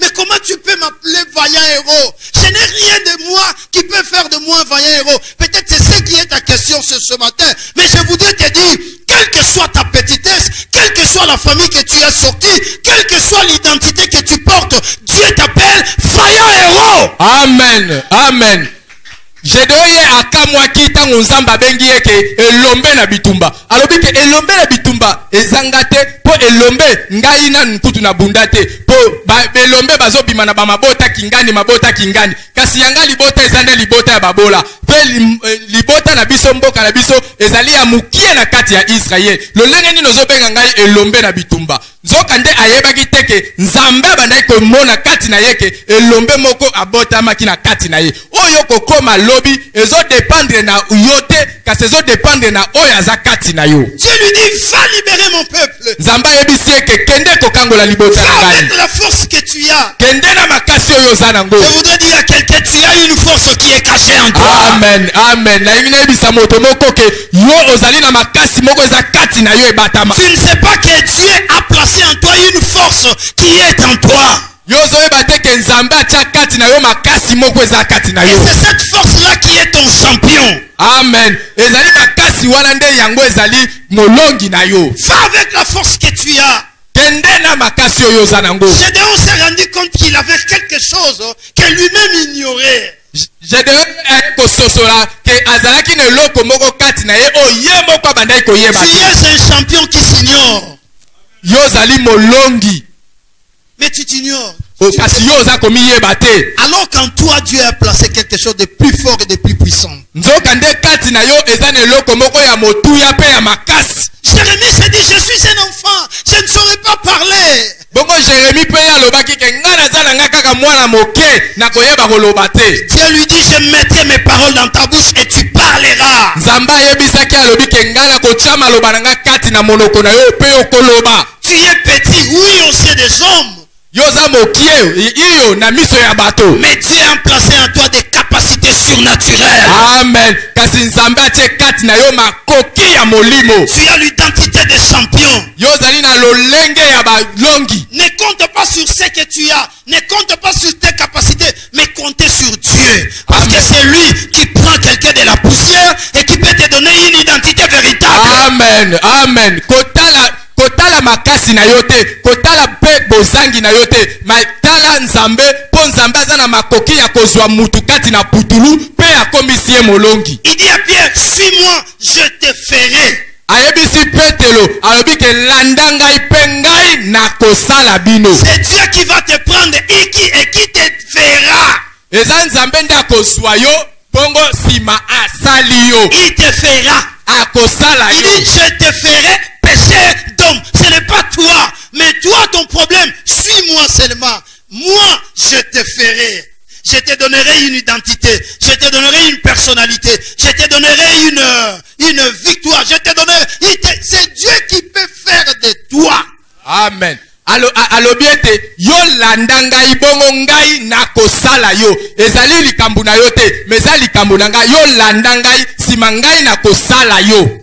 Mais comment tu peux m'appeler vaillant héros? Je n'ai rien de moi qui peut faire de moi un vaillant héros. Peut-être c'est ce qui est ta question ce matin. Mais je voudrais te dire, quelle que soit ta petitesse, quelle que soit la famille que tu as sortie, quelle que soit l'identité que tu portes, Dieu t'appelle vaillant héros. Amen. Amen. Gédéon ye akamwaki ntango Nzambe abengi ye ke elombe na bitumba. Alobi ke elombe na bitumba ezanga te po elombe ngai na nkutu na bunda te po elombe bazobima na bamabota kingani kasi yanga libota eza nde libota ya babola pe libota na biso mboka na biso ezali ya mukie na kati ya Israel. Lolenge nini ozobenga ngai elombe na bitumba? Nzoka nde ayebaki te ke Nzambe abandaki komona kati na ye ke elombe moko abotamaki na kati na ye. Oyo kokoma lobi ezo dépendre na yo te kasi ezo dépendre na oyo aza kati na yo. Dieu lui dit, va libérer mon peuple. Nzambe ayebisi ye ke kende kokangola libota na Va ngai. avec la force que tu as. Kende na makasi oyo oza nango. Je voudrais dire à quelqu'un, tu as une force qui est cachée en toi. Amen. Amen. Na ingi nayebisa moto moko ke yo ozali na makasi moko eza kati na yo ebatama. Tu ne sais pas que Dieu a placé en toi une force qui est en toi. Yo zoyeba te ke Nzambe atia kati na yo makasi moko eza kati na Et yo. c'est cette force-là qui est ton champion. Amen. Ezali makasi wana nde yango ezali molongi na yo. Va avec la force que tu as. Kende na makasi oyo oza nango. Gédéon s'est rendu compte qu'il avait quelque chose que lui-même ignorait. Gédéon kososola ke azalaki na eloko moko kati na ye oyo ye moko abandaki koyeba. Tu es un champion qui s'ignore. Yo ozali molongi. Mais tu t'ignores. Kasi yo oza komiyeba te. Alors qu'en toi, Dieu a placé quelque chose de plus fort et de plus puissant. Nzoka nde kati na yo eza na eloko moko ya motuya pe ya makasi. Jérémie s'est dit, je suis un enfant, je ne saurais pas parler. Bongo Jérémie pe ya lobaki ke nga naza na nga kaka mwana moke na koyeba koloba te. Dieu lui dit, je mettrai mes paroles dans ta bouche et tu parleras. Nzambe ayebisaki alobi ke nga na kotia maloba na nga kati na monoko na yo pe okoloba. Tu es petit, oui, aux yeux des hommes. Yoza mokie iyo na miso ya bato. Mais Dieu a placé en toi des capacités surnaturelles. Amen. Kasi Nzambe atie kati na yo makoki ya molimo. Tu as l'identité des champions. Yozali na lolenge ya balongi. Ne compte pas sur ce que tu as. Ne compte pas sur tes capacités. Mais comptez sur Dieu. Parce que c'est lui qui prend quelqu'un de la poussière et qui peut te donner une identité véritable. Amen. Amen. Amen. Kotala makasi na yote, kotala pe bozangi na yote, matala nzambe, po nzambe azana makoki ya kozwa mutu kati na putulu, pe akomisi ye molongi. Il dit à Pierre, suis-moi, je te ferai. Ayebisi Petelo, alobi ke landa ngai pe ngai na kosala bino. C'est Dieu qui va te prendre et qui te fera. Eza nzambe nda kozwa yo, bongo sima asali yo. Il te fera. Akosala yo. Il dit, je te ferai péché d'homme. Ce n'est pas toi, mais toi ton problème, suis-moi seulement. Moi, je te ferai. Je te donnerai une identité. Je te donnerai une personnalité. Je te donnerai une victoire. Je te donnerai. C'est Dieu qui peut faire de toi. Amen. Alobiete yo landa ngai bongo ngai na kosala yo. Ezali likambu na yo te, meza likambu na ngai yo landa ngai sima ngai na kosala yo.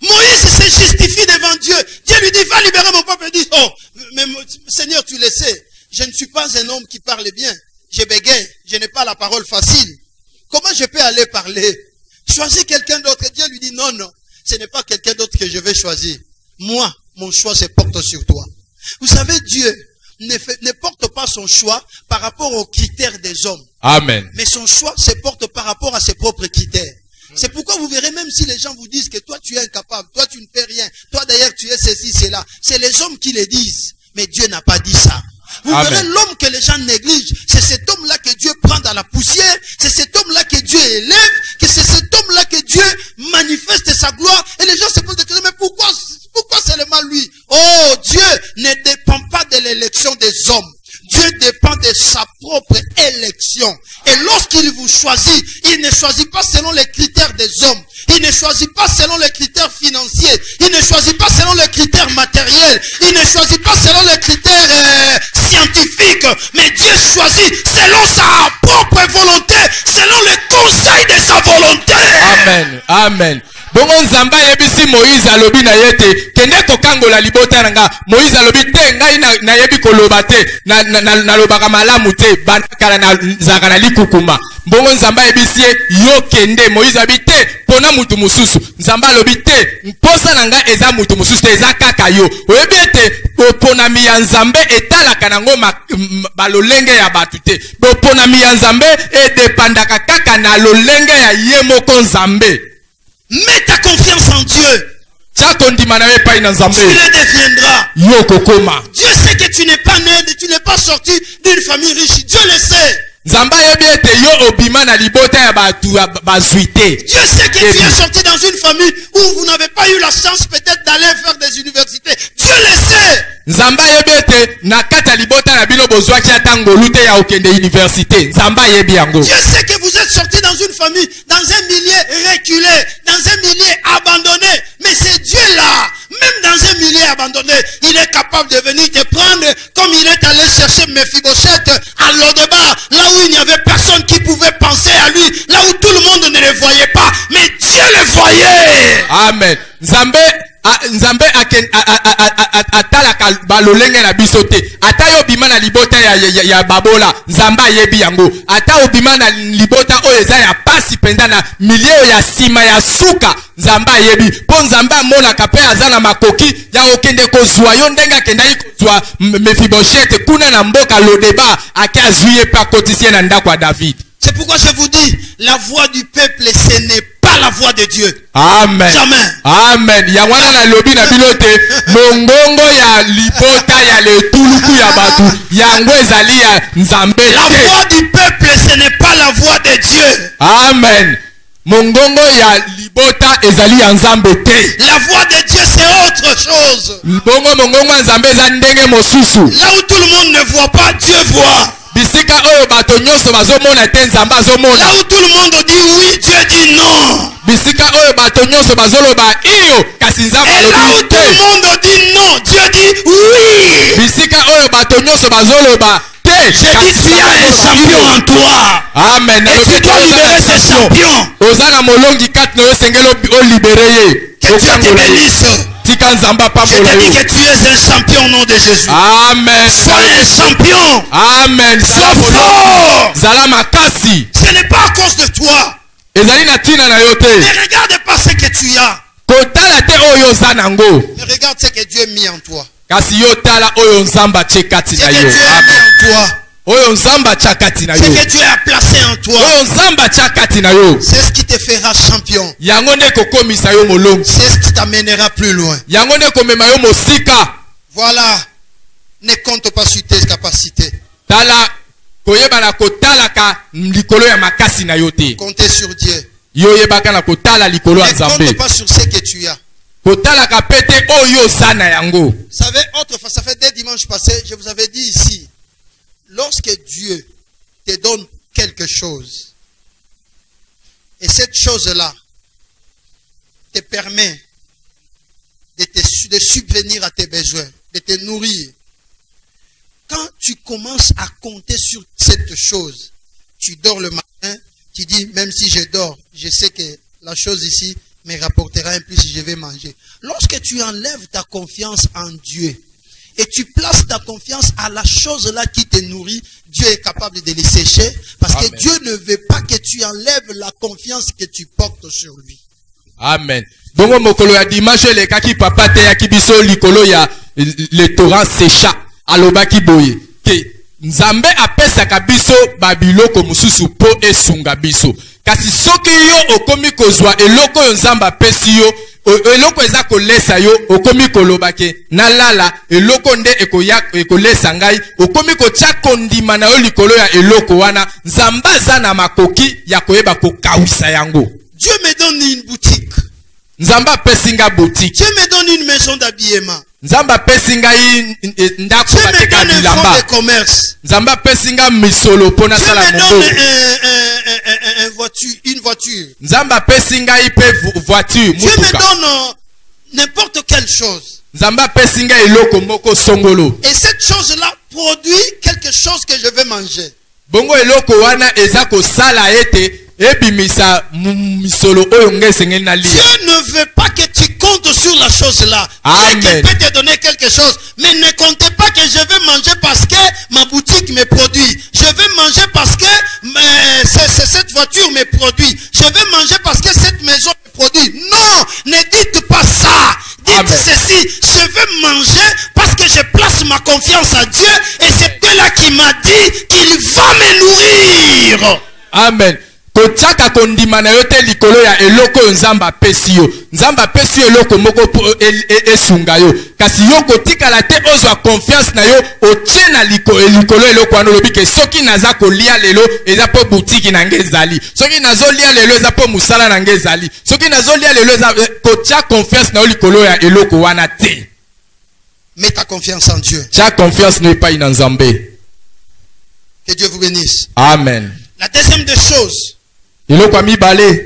Moïse se justifie devant Dieu. Dieu lui dit, va libérer mon peuple. Il dit, oh, mais Seigneur, tu le sais. Je ne suis pas un homme qui parle bien. Je bégaye. Je n'ai pas la parole facile. Comment je peux aller parler? Choisis quelqu'un d'autre. Dieu lui dit, non, non. Ce n'est pas quelqu'un d'autre que je vais choisir. Moi, mon choix se porte sur toi. Vous savez, Dieu ne porte pas son choix par rapport aux critères des hommes. Amen. Mais son choix se porte par rapport à ses propres critères. C'est pourquoi vous verrez, même si les gens vous disent que toi tu es incapable, toi tu ne fais rien, toi d'ailleurs tu es ceci, cela, c'est les hommes qui le disent. Mais Dieu n'a pas dit ça. Vous Amen. verrez l'homme que les gens négligent. C'est cet homme-là que Dieu prend dans la poussière. C'est cet homme-là que Dieu élève. Que c'est cet homme-là que Dieu manifeste sa gloire. Et les gens se posent des questions, mais pourquoi seulement lui? Oh, Dieu ne dépend pas de l'élection des hommes. Dieu dépend de sa propre élection. Et lorsqu'il vous choisit, il ne choisit pas selon les critères des hommes. Il ne choisit pas selon les critères financiers. Il ne choisit pas selon les critères matériels. Il ne choisit pas selon les critères scientifiques. Mais Dieu choisit selon sa propre volonté, selon le conseil de sa volonté. Amen. Amen. Bongo nzamba yebisi Moïse alobi na yete kende kokangola libota nanga Moïse alobi te ngai na yebi koloba te na lobaka malamu te banakala na zaka na likukuma. Bongo nzamba yebisi yo kende Moïse alobi te pona mutu mususu. Nzamba alobi te mposa nanga eza mutu mususu te eza kaka yo. Oyebi ete oponami ya nzambe etalaka nango balolenge ya batu te. Oponami ya nzambe edepandaka kaka na lolenge ya ye moko nzambe. Mets ta confiance en Dieu. Tu le deviendras. Dieu sait que tu n'es pas né, tu n'es pas sorti d'une famille riche. Dieu le sait. Dieu sait que tu es sorti dans une famille où vous n'avez pas eu la chance peut-être d'aller faire des universités. Dieu le sait. Dieu sait que vous êtes sorti dans une famille, dans un milieu reculé, dans un milieu abandonné. Mais c'est Dieu là, même dans un milieu abandonné, il est capable de venir te prendre comme il est allé chercher Mephibosheth à Lodebar, là où il n'y avait personne qui pouvait penser à lui, là où tout le monde ne le voyait pas, mais Dieu le voyait. Amen. Nzambe atalaka balolenge na bisote ata yo bima na libota ya babola nzamba yebi yango ata obima na libota oyo eza ya pasi penda na milio ya sima ya suka nzamba yebi po nzamba mona kape azana makoki ya okende kozwa yo ndenge akendaki kozwa Mephibosheth kuna na mboka Lodeba ake azuye pa kotisie na ndako ya David. C'est pourquoi je vous dis, la voix du peuple, ce n'est pas la voix de Dieu. Amen. Jamais. Amen. Ya wana na lobi na bilote, mongongo ya libota ya letuluku ya batu, yango ezali ya nzambe. La voix du peuple, ce n'est pas la voix de Dieu. Amen. Mongongo ya libota ezali ya nzambe te. La voix de Dieu, c'est autre chose. Mongongo ya nzambe za ndenge mosusu. Là où tout le monde ne voit pas, Dieu voit. Là où tout le monde dit oui, Dieu dit non. Et là où tout le monde dit non, Dieu dit oui. J'ai dit, tu as un champion en toi. Amen. Et tu dois libérer ce champion. Que Dieu te bénisse. Je te dis que tu es un champion au nom de Jésus. Amen. Sois un champion. Amen. Sois fort. Ce n'est pas à cause de toi. Ne Ne regarde pas ce que tu as. kotala te oyo oza nango. Mais regarde ce que Dieu a mis en toi. Kasi yo tala oyo nzamba tie kati Ce na que yo. Dieu a mis en toi. Oyo nzamba tia kati na Ce yo. que Dieu a placé en toi. Oyo nzamba tia kati na yo. C'est ce qui te fera champion. Yango nde kokomisa yo molongi. C'est ce qui t'amènera plus loin. Yango nde komema yo mosika. Voilà. Ne compte pas sur tes capacités. Tala koyeba na kotala ka likolo ya makasi na yo te. Comptez sur Dieu. Yo yebaka na kotala likolo ya Ne Nzambe. compte pas sur ce que tu as. Kotala ka pete oyo sana yango. Vous savez, autrefois, ça fait 2 dimanches passés, je vous avais dit ici, lorsque Dieu te donne quelque chose, et cette chose-là te permet de subvenir à tes besoins, de te nourrir, quand tu commences à compter sur cette chose, tu dors le matin, tu dis, même si je dors, je sais que la chose ici me rapportera un plus si je vais manger. Lorsque tu enlèves ta confiance en Dieu et tu places ta confiance à la chose là qui te nourrit, Dieu est capable de les sécher parce Amen. que Dieu ne veut pas que tu enlèves la confiance que tu portes sur lui. Amen. Bongo mokolo ya dimanche le kaki papa te ya kibiso likolo ya le torrent sécha alobaki boye ke Nzambe apesaka biso babiloko mususu po esunga biso. Kasi soki yo okomi kozwa eloko yo Nzambe apesi yo eloko eza kolesa yo okomi kolobake nalala eloko nde ekolesa ngai okomi kotia kondima na yo likolo ya eloko wana Nzambe aza na makoki ya koyeba kokawisa yango. Dieu me donne une boutique. Nzamba pesinga boutique. Dieu me donne une maison d'habillement. Nzamba pesinga ndako Dieu me bateka donne un bilamba. fonds de commerce. Nzamba pesinga misolo pona Dieu sala me mobo. donne une voiture. Nzamba pesinga ipe voiture Dieu me mutuka. donne n'importe quelle chose. Nzamba pesinga eloko moko songolo. Et cette chose-là produit quelque chose que je vais manger. Bongo eloko wana eza ko sala ete ebimisa misolo oyo ngesengeli na lia. Dieu ne veut pas que tu comptes sur la chose-là. Amen. Dieu peut te donner quelque chose, mais ne comptez pas que je vais manger parce que ma boutique me produit. Je vais manger parce que cette voiture me produit. Je vais manger parce que cette maison me produit. Non, ne dites pas ça. Dites Amen. ceci, je vais manger parce que je place ma confiance à Dieu et c'est Dieu-là qui m'a dit qu'il va me nourrir. Amen. Kotiaka kondima na yo te likolo ya eloko Nzamba apesi yo. Nzamba apesi yo eloko moko po esunga yo. Kasi yo kotikala te ozwa confiance na yo otie na likolo eloko wana lobi ke soki naza kolia lelo eza po boutique na ngezali. Soki nazolia lelo eza po musala na ngezali. Soki nazolia lelo eza kotia confiance na yo likolo ya eloko wana te. Mets ta confiance en Dieu. Tia confiance na epai na Nzambe. Que Dieu vous bénisse. Amen. La deuxième des choses, Eloko ya mibale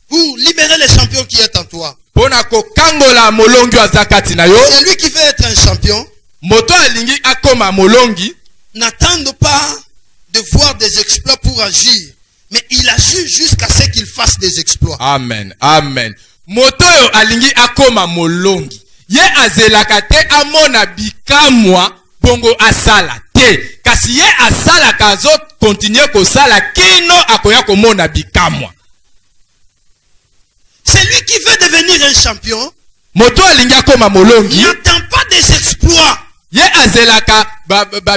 pour libérer les champions qui est en toi. pona kokangola molongi aza kati na yo. Celui qui veut être un champion Moto alingi akoma molongi n'attend pas de voir des exploits pour agir, mais il agit jusqu'à ce qu'il fasse des exploits. Amen. Amen. Moto yo alingi akoma molongi. Ye azelaka te amona bikamwa bongo asala te. Kasi ye asala kazo continue kosala kino akoya komona bikamwa. Celui qui veut devenir un champion Moto alingi akoma molongi. n'attend pas des exploits, Ye azelaka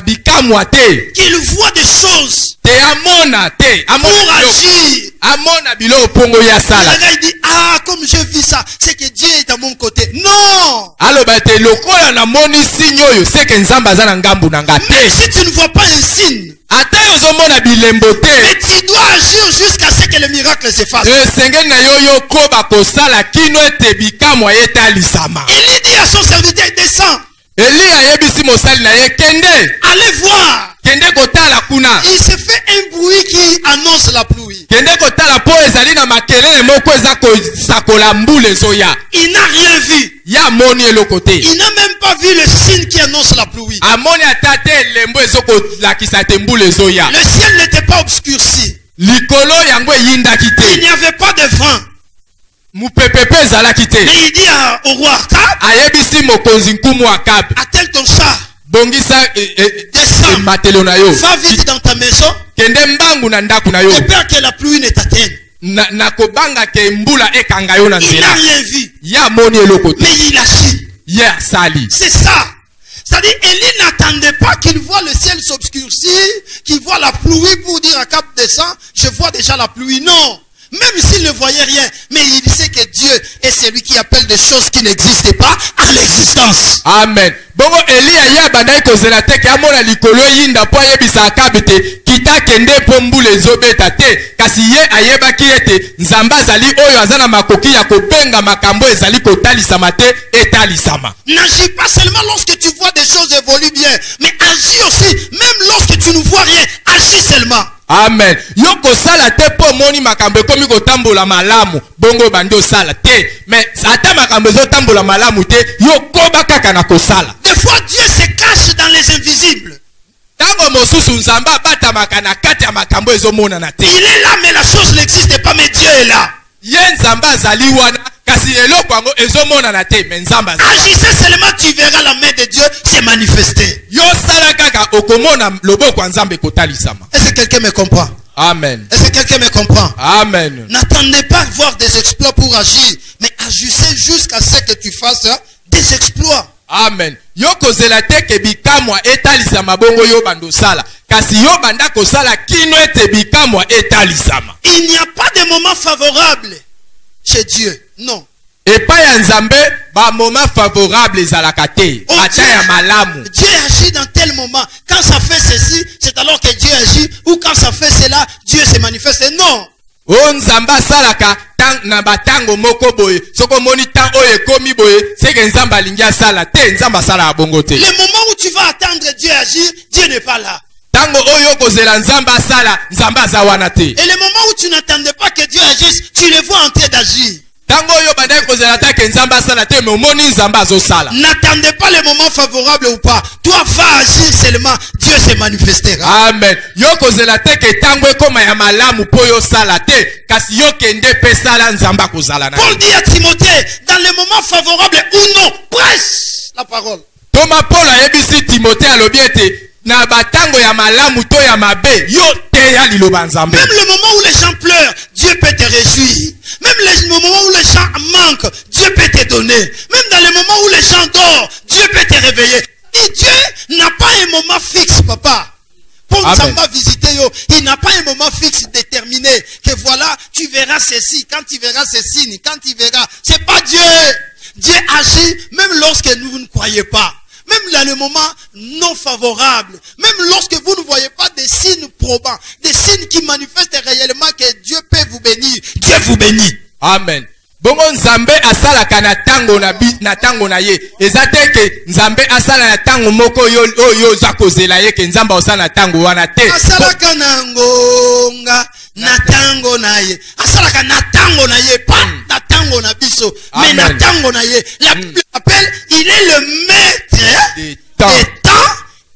bikamwa te. qu'il voit des choses Te amona te. pour agir. Amona bilo pongo ya Le sala. gars il dit, ah, comme je vis ça, c'est que Dieu est à mon côté. Non! Aloba te lokola na moni sinyo yo seke Nzamba za na ngambu na nga Mais te. si tu ne vois pas un signe, Ata yo zomona bilembo te. mais tu dois agir jusqu'à ce que le miracle se fasse. Esengeli na yo yo koba kosala kino ete bikamwa ye etalisama. Il dit à son serviteur, descends, Eli ayebisi mosali na ye kende. allez voir. Kende kotala kuna. Il se fait un bruit qui annonce la pluie. Kende kotala po ezali na makelele moko eza kosakola mbula ezoya. Il n'a rien vu. Ya amoni eloko te. Il n'a même pas vu le signe qui annonce la pluie. Amoni ata te elembo ezokolakisa te mbula ezoya. Le ciel n'était pas obscurci. Likolo yango eyindaki Il te. n'y avait pas de vent. Mupepepe ezalaki te. Mais il dit au roi Akab, Ayebisi mokonzi nkumu Akab. attelle ton char, Bongisa matelo na yo. va vite dans ta maison Kende mbangu na ndaku na yo. et peur que la pluie ne t'atteigne. nakobanga ke mbula ekanga yo na Il n'a nzela. rien vu. Ya moni eloko te. Mais il agit. Ya sali. C'est ça. C'est-à-dire, Élie n'attendait pas qu'il voit le ciel s'obscurcir, qu'il voit la pluie pour dire à Cap descend, je vois déjà la pluie. Non. Même s'il ne voyait rien, mais il sait que Dieu est celui qui appelle des choses qui n'existaient pas à l'existence. Amen. Bongo Elia ya bandai kozela te ke amona likolo yinda po yebisa Akabi te kita kende po mbula ezobeta te kasi ye ayebaki ete Nzambe azali oyo azana makoki ya kobenga makambo ezali kotalisama te etalisama. N'agis pas seulement lorsque tu vois des choses évoluer bien, mais agis aussi, même lorsque tu ne vois rien, agis seulement. Amen. Yo kosala te po moni makambo komi kotambola malamu bongo bandi osala te mais ata makambo ezotambola malamu te yo koba kaka na kosala. Des fois Dieu se cache dans les invisibles. Tango mosusu Nzambe abatamaka na kati ya makambo ezomonana te. Il est là mais la chose n'existe pas, mais Dieu est là. Ye Nzambe azali wana kasi eloko yango ezomonana te mais Nzambe azali. Agissez seulement, tu verras la main de Dieu se manifester. Yo sala kaka okomona loboko ya Nzambe kotalisama. Est-ce que quelqu'un me comprend? Amen. Est-ce que quelqu'un me comprend? Amen. N'attendez pas de voir des exploits pour agir, mais agissez jusqu'à ce que tu fasses des exploits. Amen. Yo kozela te ke bikamwa etalisama bongo yo bando sala kasi yo banda kosala kino ete bikamwa etalisama. Il n'y a pas de moment favorable chez Dieu. Non. Et pas ya Nzambe ba moment favorable ezalaka te ata ya malamu. Dieu agit dans tel moment. Quand ça fait ceci, c'est alors que Dieu agit. Ou quand ça fait cela, Dieu se manifeste. Non. O Nzambe asalaka na batango moko boye soko moni tan oyo ekomi boye seke Nzambe alingi asala te Nzambe asala bongo te. Le moment où tu vas attendre Dieu agir, Dieu n'est pas là. Tango oyo kozela Nzambe asala Nzambe aza wana te. Et le moment où tu n'attendais pas que Dieu agisse, tu le vois en train d'agir. Tango oyo bandai kozela ta ke Nzambe asala te mais omoni Nzambe azosala. N'attendez pas le moment favorable ou pas. Toi va agir seulement, Dieu se manifestera. Amen. Yo kozela te ke tango ekoma ya malamu po yo sala te kasi yo kende pe sala Nzambe akozala na. Paul dit à Timothée, dans le moment favorable ou non, prêche la parole. Toma Paul ayebisi Timothée alobi ete na batango ya malamu to ya mabe yo te ya liloba Nzambe. Même le moment où les gens pleurent, Dieu peut te réjouir. Même le moment où les gens manquent, Dieu peut te donner. Même dans le moment où les gens dorment, Dieu peut te réveiller. Et Dieu n'a pas un moment fixe, papa. Pour Nzamba visiter yo, il n'a pas un moment fixe déterminé. Que voilà, tu verras ceci, quand tu verras ceci, quand tu verras. C'est pas Dieu. Dieu agit même lorsque vous ne croyez pas. Même dans le moment non favorable, même lorsque vous ne voyez pas des signes probants, des signes qui manifestent réellement que Dieu peut vous bénir, Dieu vous bénit. Amen. Bongo Nzambe asalaka na tango na ye. Ezate ke Nzambe asala na tango moko yo za kozela ye ke Nzamba osala na tango wana te. Asalaka na ngonga na tango na ye. Asalaka na tango na ye, pas na tango na biso, mais na tango na ye. La Bible appelle, il est le maître des temps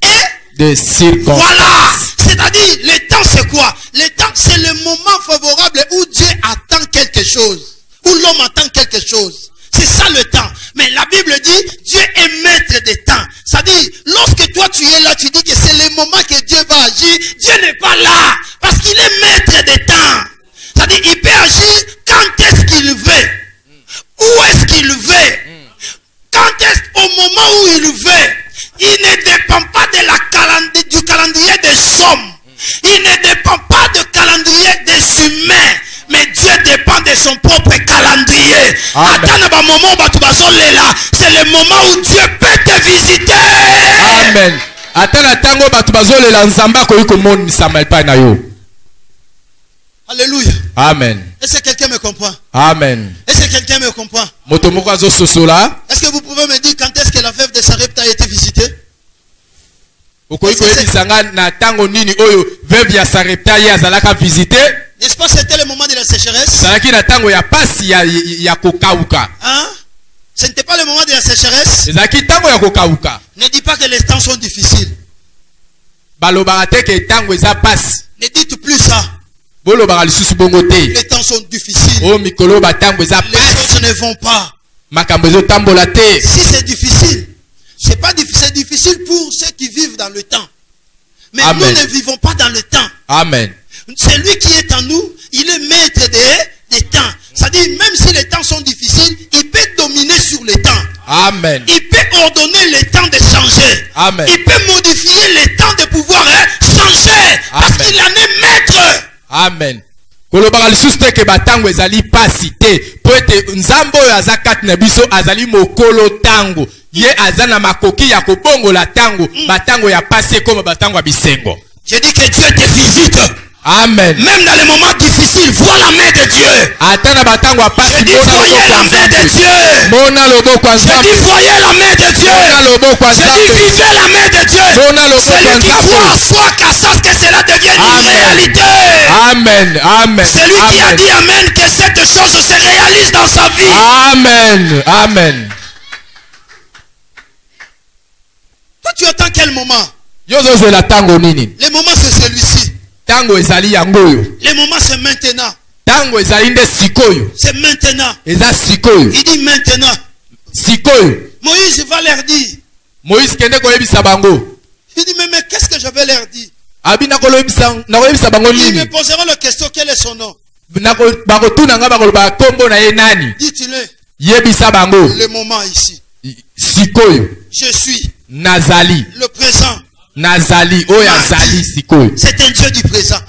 et des circonstances. Voilà. C'est-à-dire, le temps c'est quoi? Le temps c'est le moment favorable où Dieu attend quelque chose. Où l'homme attend quelque chose. C'est ça le temps. Mais la Bible dit, Dieu est maître des temps. C'est-à-dire, lorsque toi tu es là, tu dis que c'est le moment que Dieu va agir. Dieu n'est pas là. Parce qu'il est maître des temps. C'est-à-dire, il peut agir quand est-ce qu'il veut. Où est-ce qu'il veut. Quand est-ce au moment où il veut. Il ne dépend pas de du calendrier des hommes. Il ne dépend pas du calendrier des humains. Mais Dieu dépend de son propre calendrier. Attends, moment c'est le moment où Dieu peut te visiter. Amen. Attends, tango batubazole la Nzamba ko yuko mon Samuel pa na yo. Alléluia. Amen. Est-ce que quelqu'un me comprend? Amen. Est-ce que quelqu'un me comprend? Moto moko azo sosola. Est-ce que vous pouvez me dire quand est-ce que la veuve de Sarepta a été visitée? Okoyiko ebisanga na tango nini oyo veuve ya Sarepta ya zalaka visiter? N'est-ce pas c'était le moment de la sécheresse? Salaki na tango ya pasi ya kokauka. Hein? Ce n'était pas le moment de la sécheresse? Ezaki tango ya kokauka. Ne dis pas que les temps sont difficiles. Balobaka te ke tango eza pasi. Ne dites plus ça. Bolobaka lisusu bongo te. Les temps sont difficiles. O mikolo ba tango eza pasi. Les choses ne vont pas. Makambo ezotambola te. Si c'est difficile, c'est pas difficile, c'est difficile pour ceux qui vivent dans le temps. Mais Amen. Nous ne vivons pas dans le temps. Amen. C'est lui qui est en nous, il est maître des temps. C'est-à-dire, même si les temps sont difficiles, il peut dominer sur les temps. Amen. Il peut ordonner les temps de changer. Amen. Il peut modifier les temps de pouvoir changer. Parce qu'il en est maître. Amen. Kolobaka lisusu te ke batango ezali pasi te. Po ete nzambo oyo aza kati na biso azali mokolo tango. Ye aza na makoki ya kobongola tango. Batango ya pasi ekoma batango ya bisengo. Je dis que Dieu te visite. Amen. Même dans les moments difficiles, vois la main de Dieu. Atana batango ya pasi. Je dis voyez la main de Dieu. Mona loboko ya Nzambe. Je dis voyez la main de Dieu. Mona loboko ya Nzambe. Je dis vivez la main de Dieu. Mona loboko ya Celui qui Nzambe. croit soit qu'à ça que cela devienne une réalité. Amen. Amen. Celui qui a dit Amen, que cette chose se réalise dans sa vie. Amen. Amen. Toi, tu attends quel moment? Yozo la tango nini? Le moment, c'est celui-ci. Tango ezali yangoyo. Le moment, c'est maintenant. Tango ezali nde sikoyo. C'est maintenant. Eza sikoyo. Il dit maintenant. Sikoyo. Moïse va leur dire. Moïse kende koyebisa bango. Il dit mais qu'est-ce que je vais leur dire? Abi na koyebisa bango Ils nini? me poseront la question, quel est son nom? Bakotuna nga bakoloba kombo na ye nani? Dites-le. Yebisa bango. Le moment ici. Sikoyo. Je suis. Nazali. Le présent. Nazali. Oyo azali sikoyo. C'est un Dieu du présent.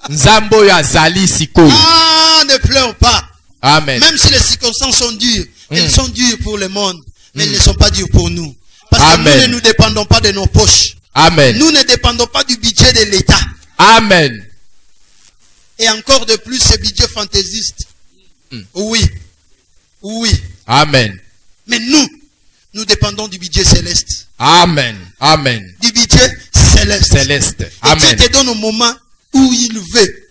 Nzambo oyo azali sikoyo. Ah, ne pleure pas. Amen. Même si les circonstances sont dures, elles sont dures pour le monde, mais elles ne sont pas dures pour nous. Parce que nous ne nous dépendons pas de nos poches. Amen. Nous ne dépendons pas du budget de l'État. Amen. Et encore de plus, ce budget fantaisiste. Oui. Oui. Amen. Mais nous dépendons du budget céleste. Amen. Amen. Du budget céleste. Céleste. Amen. Et Dieu te donne au moment où il veut.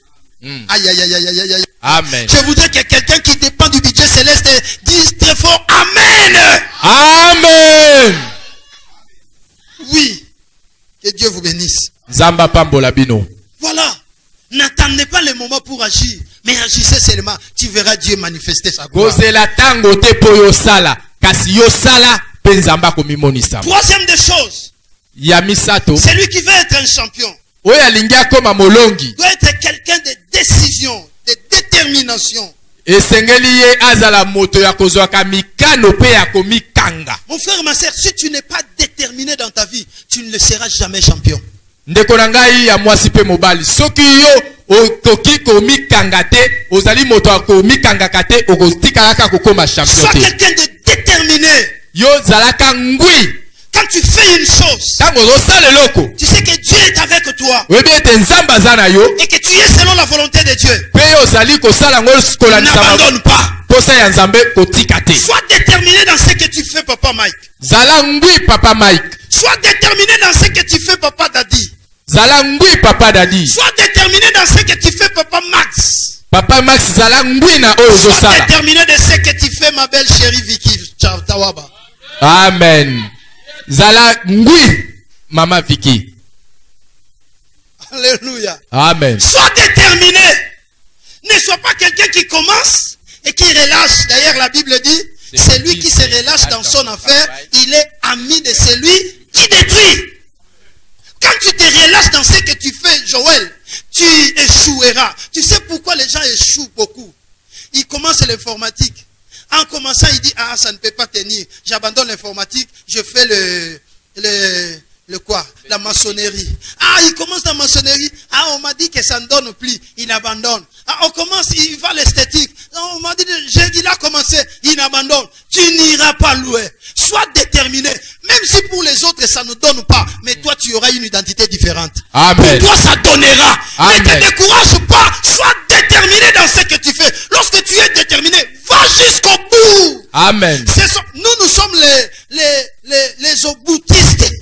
Aïe, aïe, aïe, aïe, aïe, aïe. Amen. Je voudrais que quelqu'un qui dépend du budget céleste dise très fort Amen. Amen. Oui. Que Dieu vous bénisse. Zamba pambola bino. Voilà. N'attendez pas le moment pour agir, mais agissez seulement. Tu verras Dieu manifester sa gloire. Kozela tango te po yo sala. Kasi yo sala pe nzamba komimonisa. Troisième des choses. Ya misato. Celui qui veut être un champion. Oyo alingia koma molongi. Doit être quelqu'un de décision, de détermination. Esengeli ye azala moto ya kozwaka mikano pe ya komikanga. Mon frère, ma soeur, si tu n'es pas déterminé dans ta vie, tu ne le seras jamais champion. Ndeko na ngai ya mwasi pe mobali. Soki yo okoki komikanga te, ozali moto ya komikanga te, okotika kaka kokoma champion Sois te. quelqu'un de déterminé. Yo zalaka ngui. Quand tu fais une chose, Tango osale loko. tu sais que Dieu est avec toi. Webi ete nzamba zana yo. Et que tu es selon la volonté de Dieu. Pe yo zali kosala ngo kolanisa N'abandonne pas. posa ya nzambe kotika te. Sois déterminé dans ce que tu fais, Papa Mike. Zala ngui papa Mike. Sois déterminé dans ce que tu fais, Papa Daddy. Zala ngui papa Daddy. Sois déterminé dans ce que tu fais, Papa Max. Papa Max zala ngui na oyo Sois zosala. déterminé de ce que tu fais, ma belle chérie Vicky Tawaba. Amen. Zala ngui mama Vicky. Alléluia. Amen. Sois déterminé. Ne sois pas quelqu'un qui commence et qui relâche. D'ailleurs, la Bible dit, celui qui se relâche dans son affaire, il est ami de celui qui détruit. Quand tu te relâches dans ce que tu fais, Joël, tu échoueras. Tu sais pourquoi les gens échouent beaucoup? Ils commencent l'informatique. En commençant, il dit, ah, ça ne peut pas tenir. J'abandonne l'informatique, je fais le quoi? La maçonnerie. Ah, il commence la maçonnerie. Ah, on m'a dit que ça ne donne plus. Il abandonne. Ah, on commence, il va à l'esthétique. Ah, on m'a dit, il a commencé, il abandonne. Tu n'iras pas loin. Sois déterminé. Même si pour les autres, ça ne donne pas. Mais toi, tu auras une identité différente. Amen. Pour toi, ça donnera. Amen. Ne te décourage pas. Sois déterminé dans ce que tu fais. Lorsque tu es déterminé, va jusqu'au bout. Amen. Nous sommes les oboutistes.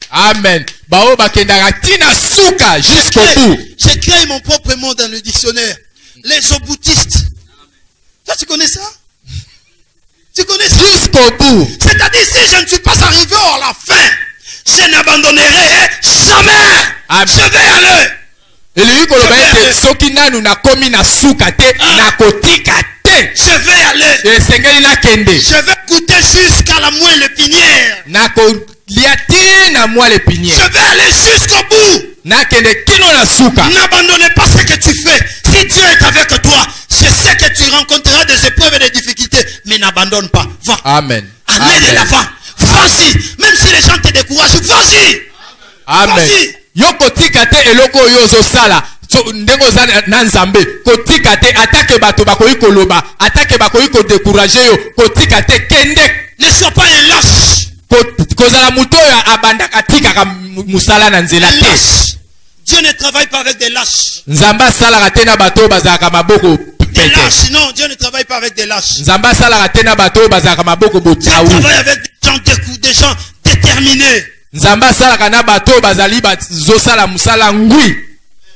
Amen. Bao bakendaka tina suka jusqu'au bout. J'ai créé mon propre mot dans le dictionnaire. Les oboutistes. Toi, tu connais ça? Tu connais ça? Jusqu'au bout. C'est-à-dire, si je ne suis pas arrivé à la fin, je n'abandonnerai jamais. Amen. Je vais aller. Elingi koloba ete soki nanu nakomi na suka te nakotika te. Je vais aller. Esengeli nakende. Je vais goûter jusqu'à la moelle épinière. liati na moi les piniers. Je vais aller jusqu'au bout. Nakende kino na suka. N'abandonne pas ce que tu fais. Si Dieu est avec toi, je sais que tu rencontreras des épreuves et des difficultés, mais n'abandonne pas. Va. Amen. Allez de l'avant. Vas-y. Même si les gens te découragent, vas-y. Amen. Yo kotika te eloko yo zo sala. So ndeko za na nzambe kotika te atake bato bakoyi koloba, atake bakoyi ko décourager yo, kotika te kende. Ne sois pas un lâche. Kozala muto ya abanda katika ka musala na nzela te. Dieu ne travaille pas avec des lâches. Nzamba sala katena bato bazaka maboko. Des lâches, non, Dieu ne travaille pas avec des lâches. Nzamba sala katena bato bazaka maboko botaou. Dieu travaille avec des gens déterminés. Nzamba sala kana bato bazali bazo sala musala ngui.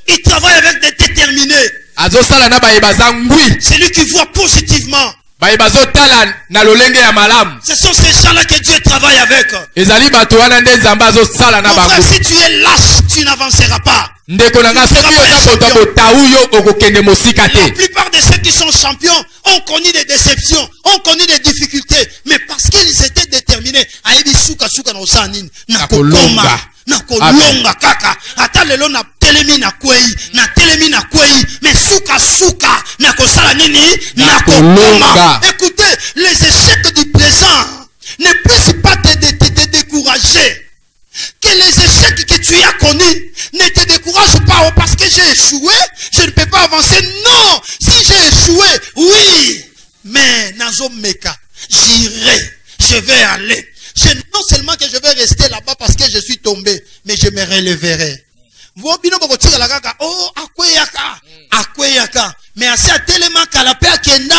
Il travaille avec des déterminés. Azo sala na bayebaza ngui. C'est lui qui voit positivement. Bayebazo tala na lolenge ya malam. Ce sont ces gens-là que Dieu travaille avec. Ezali bato wana nde Nzamba zo sala na Mon bango. frère, si tu es lâche, tu n'avanceras pas. Ndeko nanga soki yo ta botaou yo okokende mosika te. La plupart de ceux qui sont champions ont connu des déceptions, ont connu des difficultés, mais parce qu'ils étaient déterminés. Ayebi suka suka na osanini na kolonga. Na kolonga kaka ata lelo na telemi na kwei mais suka suka na kosala nini na kolonga. Écoutez, les échecs du présent ne puissent pas te décourager. Que les échecs que tu as connus ne te découragent pas parce que j'ai échoué, je ne peux pas avancer. Non, si j'ai échoué, oui, mais nazo meka, j'irai, je vais aller. Non seulement que je vais rester là-bas parce que je suis tombé, mais je me relèverai. Oh, akweyaka. Mais assez tellement qu'à la paix kenda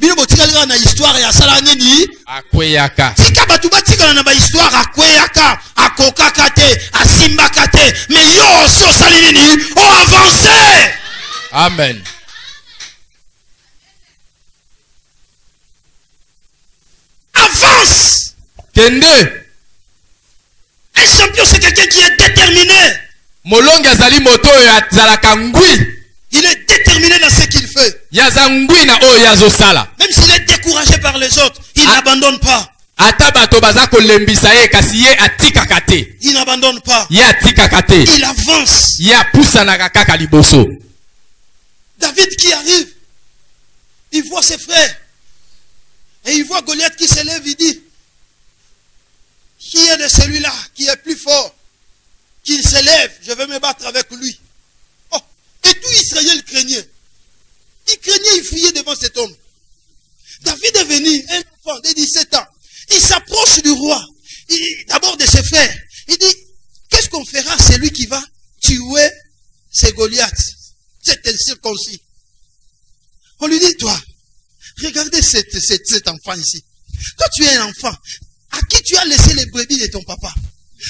bino botika lika na histoire ya sala nini akweyaka. Tika batu batika na ba histoire akweyaka, akokaka te, asimbaka te, mais yo so sali nini o avancer. Amen. Avance. Kende. Un champion, c'est quelqu'un qui est déterminé. Molongi azali moto ya zalaka ngui. Il est déterminé dans ce qu'il fait. Yaza ngui na o yazo sala. Même s'il est découragé par les autres, il n'abandonne pas. Ata bato baza kolembisa ye kasi ye atika kate. Il n'abandonne pas. Ye atika kate. Il avance. Ye apusa na kaka liboso. David qui arrive, il voit ses frères. Et il voit Goliath qui se lève, il dit, qui est de celui-là qui est plus fort, qu'il se lève, je vais me battre avec lui. Oh, et tout Israël craignait. Il craignait, il fuyait devant cet homme. David est venu, un enfant de 17 ans. Il s'approche du roi, d'abord de ses frères. Il dit, qu'est-ce qu'on fera à celui qui va tuer ces Goliath, cet incirconcis? On lui dit, toi, regardez cet enfant ici. Toi, tu es un enfant. À qui tu as laissé les brebis de ton papa?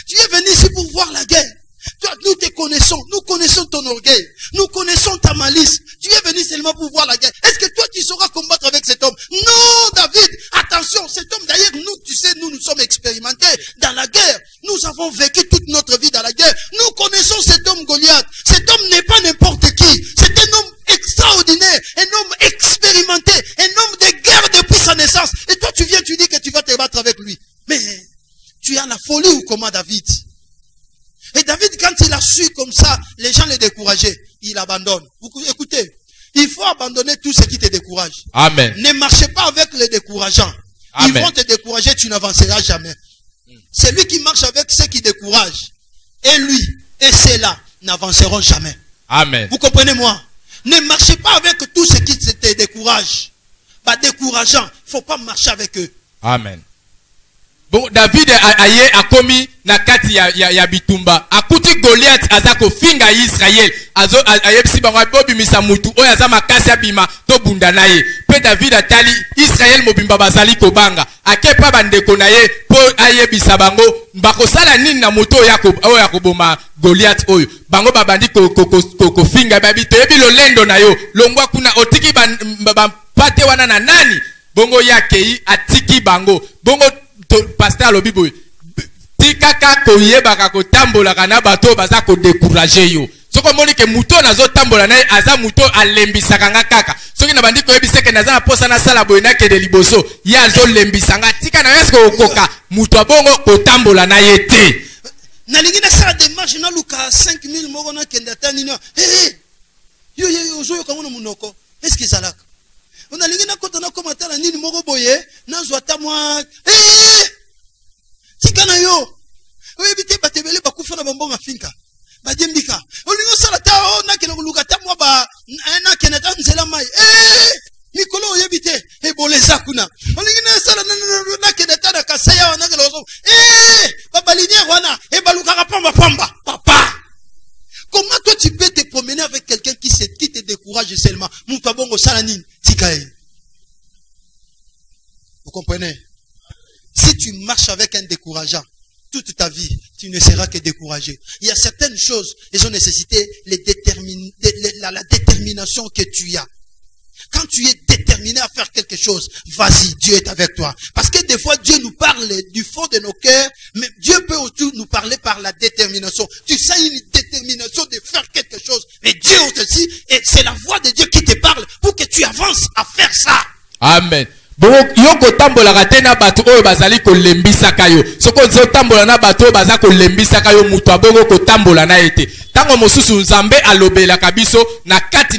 Tu es venu ici pour voir la guerre. Toi, nous te connaissons. Nous connaissons ton orgueil. Nous connaissons ta malice. Tu es venu seulement pour voir la guerre. Est-ce que toi, tu sauras combattre avec cet homme? Non, David. Attention, cet homme, d'ailleurs, nous, tu sais, nous sommes expérimentés dans la guerre. Nous avons vécu toute notre vie dans la guerre. Nous connaissons cet homme Goliath. Cet homme n'est pas n'importe qui. C'est un homme extraordinaire. Un homme expérimenté. Un homme de guerre depuis sa naissance. Et toi, tu viens, tu dis que tu vas te battre avec lui. Mais, tu as la folie ou comment, David? Et David, quand il a su comme ça, les gens le décourageaient. Il abandonne. Écoutez, il faut abandonner tout ce qui te décourage. Amen. Ne marchez pas avec les décourageants. Amen. Ils vont te décourager, tu n'avanceras jamais. C'est lui qui marche avec ceux qui découragent. Et lui, et ceux-là, n'avanceront jamais. Amen. Vous comprenez-moi? Ne marchez pas avec tout ce qui te décourage. Pas décourageant. Il ne faut pas marcher avec eux. Amen. Bon, David aye akomi na kati ya bitumba. Akuti Goliath azako finga Israël. Azo ayepsi bango bobi misamutu. Oya za makasi abima to bunda na ye. Pe David atali Israël mobimba bazali kobanga. Akepa bandeko na ye po ayebisa bango mbako sala nini na moto oya koboma Goliath oyo. Bango babandi ko finga babi to yebi lolendo na yo. Longwa kuna otiki pate wana na nani? Bongo yakei atiki bango. Bongo pasteur lobiboy tikaka koyeba ka kotambola kana bato baza ko décourager yo. So soko moni ke muto nazo tambola na aza muto alembisaka nga kaka soki na bandi ko yebiseke naza na posa na sala boye na kede liboso ye azo lembisanga tika na yesko okoka muto abongo kotambola na ye te na lingi na sala démarche na luka 5000 moko na kende tani na yo ozo yo kango na munoko est-ce que zalaka on a lingi na kota na komata na nini moko boye na zwa ta mwa tika na yo oyebite batebele bakufa na bambonga finka bajembika olingo sala ta o na kele luka ta mwa ba na kene ta nzela mai mikolo oyebite eboleza kuna olingi na sala na kene ta na kasaya wana kele ozo babalinière wana ebaluka pamba pamba papa. Comment toi tu peux te promener avec quelqu'un qui te décourage seulement? Moutabongo salanine tikae. Vous comprenez? Si tu marches avec un décourageant toute ta vie, tu ne seras que découragé. Il y a certaines choses, elles ont nécessité la détermination que tu as. Quand tu es déterminé à faire quelque chose, vas-y, Dieu est avec toi. Parce que des fois, Dieu nous parle du fond de nos cœurs, mais Dieu peut aussi nous parler par la détermination. Tu sens une détermination de faire quelque chose, mais Dieu aussi, et c'est la voix de Dieu qui te parle pour que tu avances à faire ça. Amen. Bon, yoko tambola katena batu oyo bazali ko lembisa kayo. Soko zo tambola na batu oyo bazali ko lembisa kayo mutu abongo ko tambola na ete. Tango mosusu nzambe alobela kabiso na kati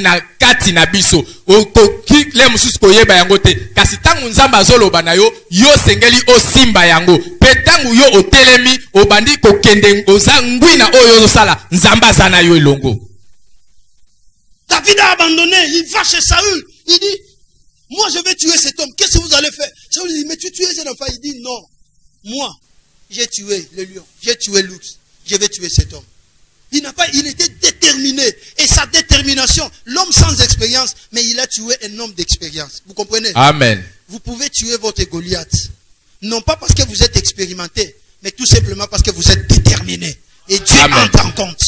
na biso. Okoki le mosusu koyeba yango te. Kasi tango nzamba azoloba na yo, yo sengeli osimba yango. Pe tango yo otelemi, obandi ko kende oza ngwina oyo ozosala, nzamba zana yo elongo. David a abandonné, il va chez Saül, il dit moi, je vais tuer cet homme. Qu'est-ce que vous allez faire? Saül dit, mais tu tues cet enfant. Il dit, non. Moi, j'ai tué le lion. J'ai tué l'ours. Je vais tuer cet homme. Il était déterminé. Et sa détermination, l'homme sans expérience, mais il a tué un homme d'expérience. Vous comprenez? Amen. Vous pouvez tuer votre Goliath. Non pas parce que vous êtes expérimenté, mais tout simplement parce que vous êtes déterminé. Et Dieu entre en compte.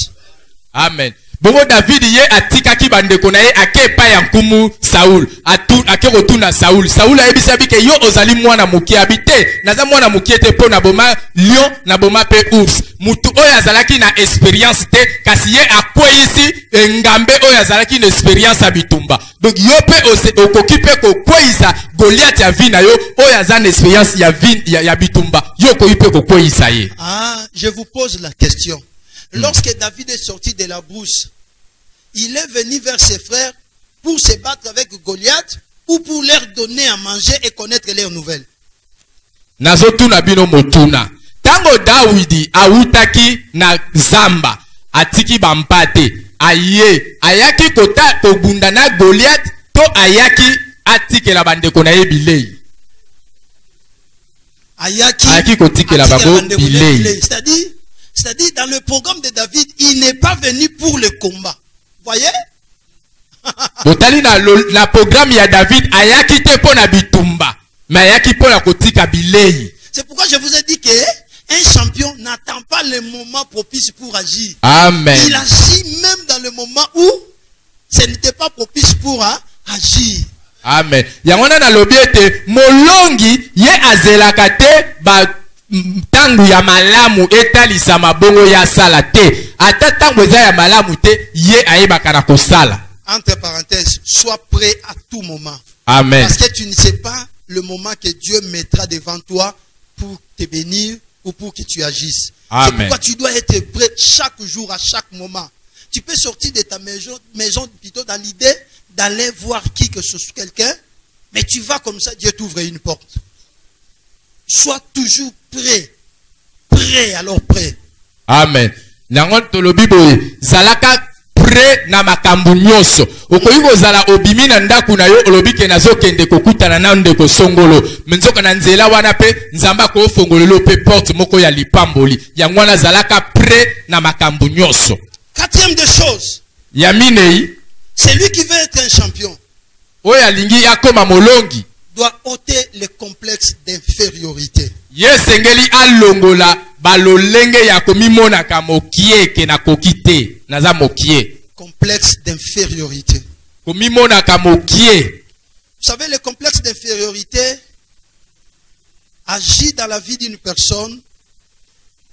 Amen. Bongo David ye atika ki bandeko na ye ake pa ya nkumu Saul ake rotuna Saul ayebisa bike yo ozali mwana mukie habite naza mwana mukie te po na boma lion na boma pe ours mutu oyo azalaki na experience te kasi ye akweyisi ngambe oyo azalaki na experience abitumba donc yo pe okoki pe kokweyisa Goliath ya vi na yo oyo aza na experience ya bitumba yo koyi pe kokweyisa ye. Je vous pose la question. Lorsque David est sorti de la brousse, il est venu vers ses frères pour se battre avec Goliath ou pour leur donner à manger et connaître leurs nouvelles. Nazotuna bino motuna. Tango Dawidi awutaki na zamba atiki bampate aye ayaki kota kobunda na Goliath to ayaki atikela bandeko na ye bilei. Ayaki kotikela bango bilei. C'est-à-dire, dans le programme de David, il n'est pas venu pour le combat. Voyez? La programme ya David, ayaki te po na bitumba, mais ayaki po na kotika bilei. C'est pourquoi je vous ai dit que un champion n'attend pas le moment propice pour agir. Amen. Il agit même dans le moment où ce n'était pas propice pour agir. Amen. Yangona na lobi ete molongi ye azelaka te ba tangu ya malamu etalisa mabongo ya sala te ata tangu eza ya malamu te ye ayebaka na kosala. Entre parenthèses, sois prêt à tout moment. Amen. Parce que tu ne sais pas le moment que Dieu mettra devant toi pour te bénir ou pour que tu agisses. C'est pourquoi tu dois être prêt chaque jour, à chaque moment. Tu peux sortir de ta maison plutôt dans l'idée d'aller voir qui que ce soit quelqu'un, mais tu vas comme ça, Dieu t'ouvre une porte. Sois toujours prêt. Prêt, alors prêt. Amen. Nangon tolobi boye zalaka prêt na makambu nyoso. Okoyiko zala obimi na ndaku na yo olobi ke nazo kende kokutana na ndeko songolo. Menzoka na nzela wana pe nzamba ko fongolelo pe porte moko ya lipamboli. Yangwana zalaka prêt na makambu nyoso. Quatrième des choses. Yaminei. C'est lui qui veut être un champion. Oya lingi yakoma molongi. Doit ôter les complexes d'infériorité. Yesengeli alongola balolenge ya komimona ka mokie ke na kokite naza mokie. Complexe d'infériorité. Komimona ka mokie. Vous savez, le complexe d'infériorité agit dans la vie d'une personne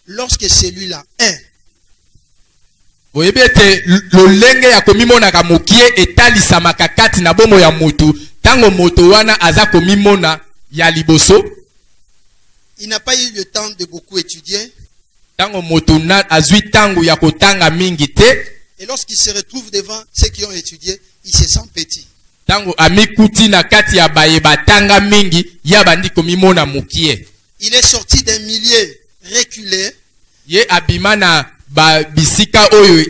lorsque celui-là, boyebi ete lolenge ya komimonaka mokie etalisamaka kati na bomo ya motu tango moto wana aza komimona ya liboso. Il n'a pas eu le temps de beaucoup étudier. Tango moto na azwi tango ya kotanga mingi te. Et lorsqu'il se retrouve devant ceux qui ont étudié, il se sent petit. Tango amikuti na kati ya baye batanga mingi ya bandi komimona mokie. Il est sorti d'un milieu reculé. Ye abimana ba bisika oyo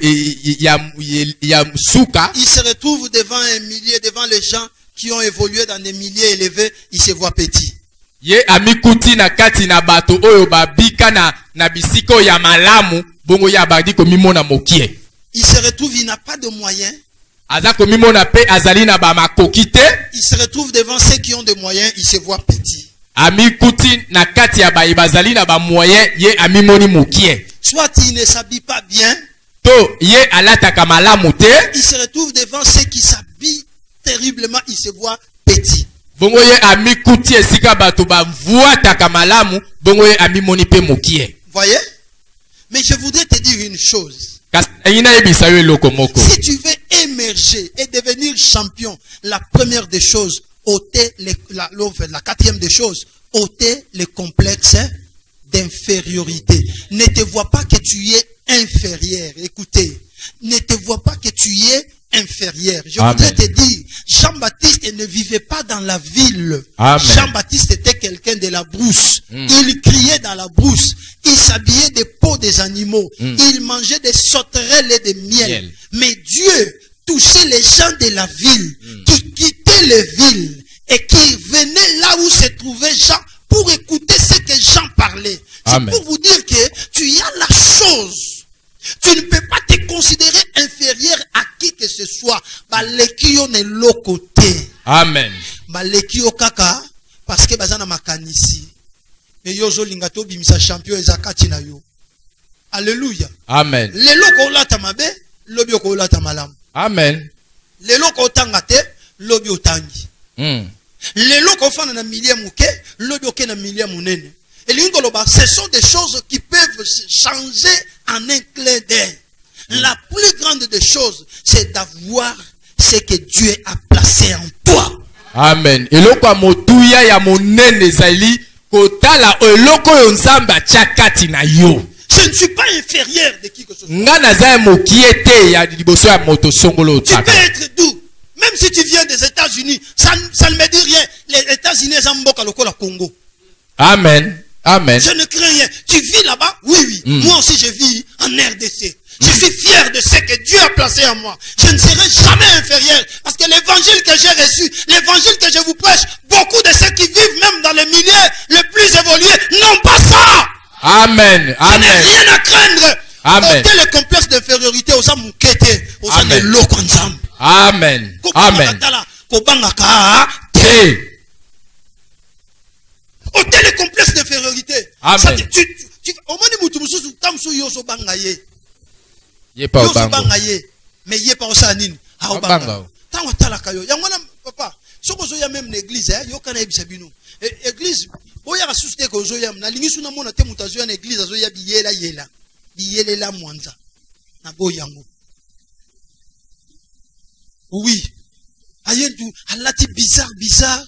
ya suka. Il se retrouve devant un milieu, devant les gens qui ont évolué dans des milieux élevés, il se voit petit. Ye amikuti na kati na bato oyo babika na bisika ya malamu bongo ya bandi komimona mokie. Il se retrouve, il n'a pas de moyens. Aza komimona pe azali na ba makoki te. Il se retrouve devant ceux qui ont des moyens, il se voit petit. Amikuti na kati ya baye bazali na ba moyen ye amimoni mokie. Soit il ne s'habille pas bien. To ye alataka malamu te. Il se retrouve devant ceux qui s'habillent terriblement, il se voit petit. Bongo ye amikuti esika bato ba vuataka malamu bongo ye amimoni pe mokie. Voyez? Mais je voudrais te dire une chose. Si tu veux émerger et devenir champion, la première des choses, ôter la quatrième des choses, ôter les complexes d'infériorité. Ne te vois pas que tu es inférieur. Écoutez, ne te vois pas que tu es inférieur. Je voudrais te dire, Jean-Baptiste ne vivait pas dans la ville. Jean-Baptiste était quelqu'un de la brousse. Il criait dans la brousse. Il s'habillait des peaux des animaux. Il mangeait des sauterelles et des miel. Mais Dieu touchait les gens de la ville qui quittaient les villes et qui venaient là où se trouvaient Jean pour écouter ce que Jean parlait. C'est pour vous dire que tu as la chose. Tu ne peux pas te considérer inférieur à qui que ce soit. Balekio ne l'autre. Amen. Balekio kaka parce que bazana makanisi. Mais yozo lingato bimisa champion ezakati na yo. Alléluia. Amen. Lelo ko lata mabe, lobi ko lata malamu. Amen. Lelo ko tangate, lobi otangi. Lelo ko fana na milieu muke, lobi oke na milieu munene. Et l'ingoloba, ce sont des choses qui peuvent changer en un clin d'œil. La plus grande des choses, c'est d'avoir ce que Dieu a placé en toi. Amen. Eloko amotuya ya monene zali kotala eloko yo nzamba chakati na yo. Je ne suis pas inférieur de qui que ce soit. Ngana za mokiete ya liboso ya moto songolo tu peux être doux. Même si tu viens des États-Unis, ça ne me dit rien. Les États-Unis, c'est mboka lokola Congo. Amen. Amen. Je ne crains rien. Tu vis là-bas? Oui, oui. Moi aussi, je vis en RDC. Je suis fier de ce que Dieu a placé en moi. Je ne serai jamais inférieur. Parce que l'évangile que j'ai reçu, l'évangile que je vous prêche, beaucoup de ceux qui vivent même dans les milieux les plus évolués n'ont pas ça. Amen. Je n'ai rien à craindre. Amen. Ôtez le complexe d'infériorité aux âmes moukete, aux âmes de l'okonzam. Amen. Amen. Ôtez le complexe d'infériorité. Amen. Au moins, tu me yoso bangaye. Yé pas au bango. Mais yé pas au sanin. Ah, au bango. Tant que t'as kayo. Yangwana papa. Soko zoya même l'église, yo kana ebisabino. Église, boya la société ko zoya na lingi suna mona te mutazoya na église zoya biyela yela. Biyele la mwanza. Na boyango. Oui. Ayendu alati bizarre.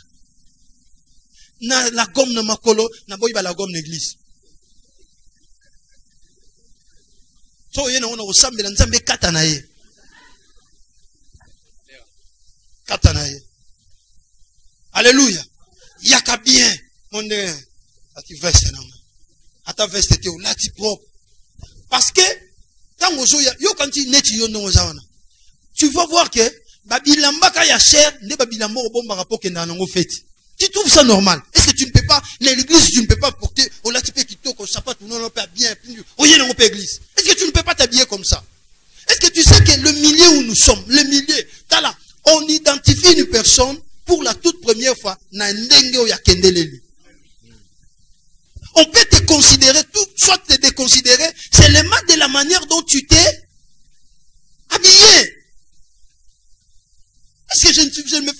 Na la gomme na makolo na boy ba la gomme l'église. So yena ona osambela nzambe kata na ye. Kata na ye. Alléluia. Yaka bien. Mon ati veste na. Ata veste te o lati propre. Parce que tant ozo yo quand tu neti yo no zawana. Tu vas voir que babilamba ka ya cher nde babilamba obomba rapport na nango fete. Tu trouves ça normal? Est-ce que tu ne peux pas, l'église, tu ne peux pas porter au latipé qui toque au sapat ou non, pas bien, au yéna au église? Est-ce que tu ne peux pas t'habiller comme ça? Est-ce que tu sais que le milieu où nous sommes, le milieu, on identifie une personne pour la toute première fois, on peut te considérer, soit te déconsidérer, c'est le mal de la manière dont tu t'es habillé. Est-ce que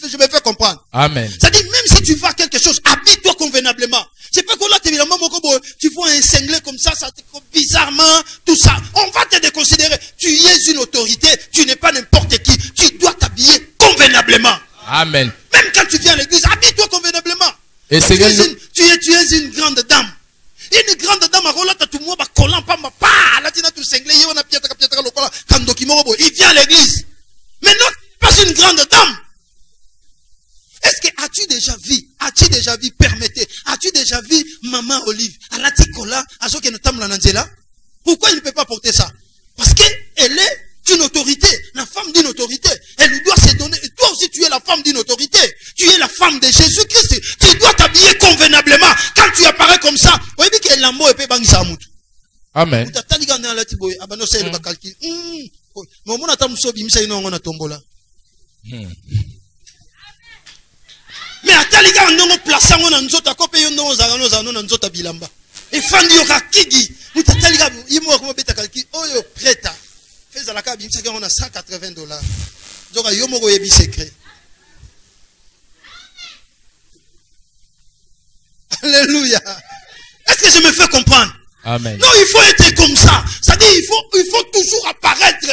je me fais comprendre? Amen. C'est-à-dire, même si tu vas quelque chose, habille-toi convenablement. C'est pas qu'on l'a te dit, maman, tu vois un cinglé comme ça te bizarrement, tout ça. On va te déconsidérer. Tu es une autorité, tu n'es pas n'importe qui. Tu dois t'habiller convenablement. Amen. Même quand tu viens à l'église, habille-toi convenablement. Et tu es une grande dame. Une grande dame, il vient à l'église. Mais non, pas une grande dame. Est-ce que as-tu déjà vu, permettez, as-tu déjà vu maman Olive, pourquoi il ne peut pas porter ça? Parce qu'elle est une autorité, la femme d'une autorité. Elle doit se donner. Et toi aussi, tu es la femme d'une autorité. Tu es la femme de Jésus-Christ. Tu dois t'habiller convenablement. Quand tu apparais comme ça, vous voyez que l'amour est pas Amen. Mais ataliga ndongo plaça ngona nzota kope yo ndongo zagano za nona nzota bilamba. Et fandi yo kakigi, mutataliga yimo ko beta kalki oyo preta. Fais à la cabine, c'est qu'on a $180. Donc yo moko yebi secret. Alléluia. Est-ce que je me fais comprendre? Amen. Non, il faut être comme ça. C'est-à-dire il faut toujours apparaître.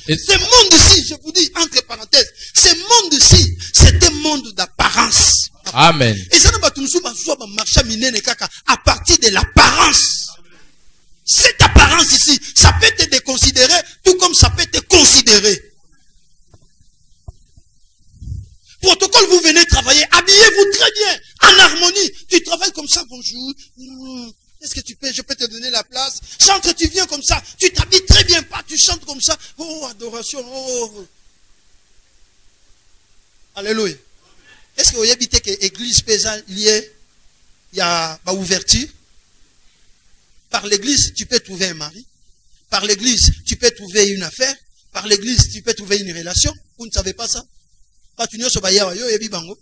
Et ce monde-ci, je vous dis entre parenthèses, ce monde-ci, c'est un monde d'apparence. Amen. Et ça ne va tout à partir de l'apparence. Cette apparence ici, ça peut te déconsidérer, tout comme ça peut te considérer. Protocole, vous venez travailler, habillez-vous très bien, en harmonie. Tu travailles comme ça, bonjour. Est-ce que je peux te donner la place? Chante, tu viens comme ça, tu t'habilles très bien, pas, tu chantes comme ça. Oh, adoration, oh. Alléluia. Est-ce que vous avez dit que l'église paysanne liée, il y a une ouverture? Par l'église, tu peux trouver un mari. Par l'église, tu peux trouver une affaire. Par l'église, tu peux trouver une relation. Vous ne savez pas ça? Pas tu n'as pas de bango.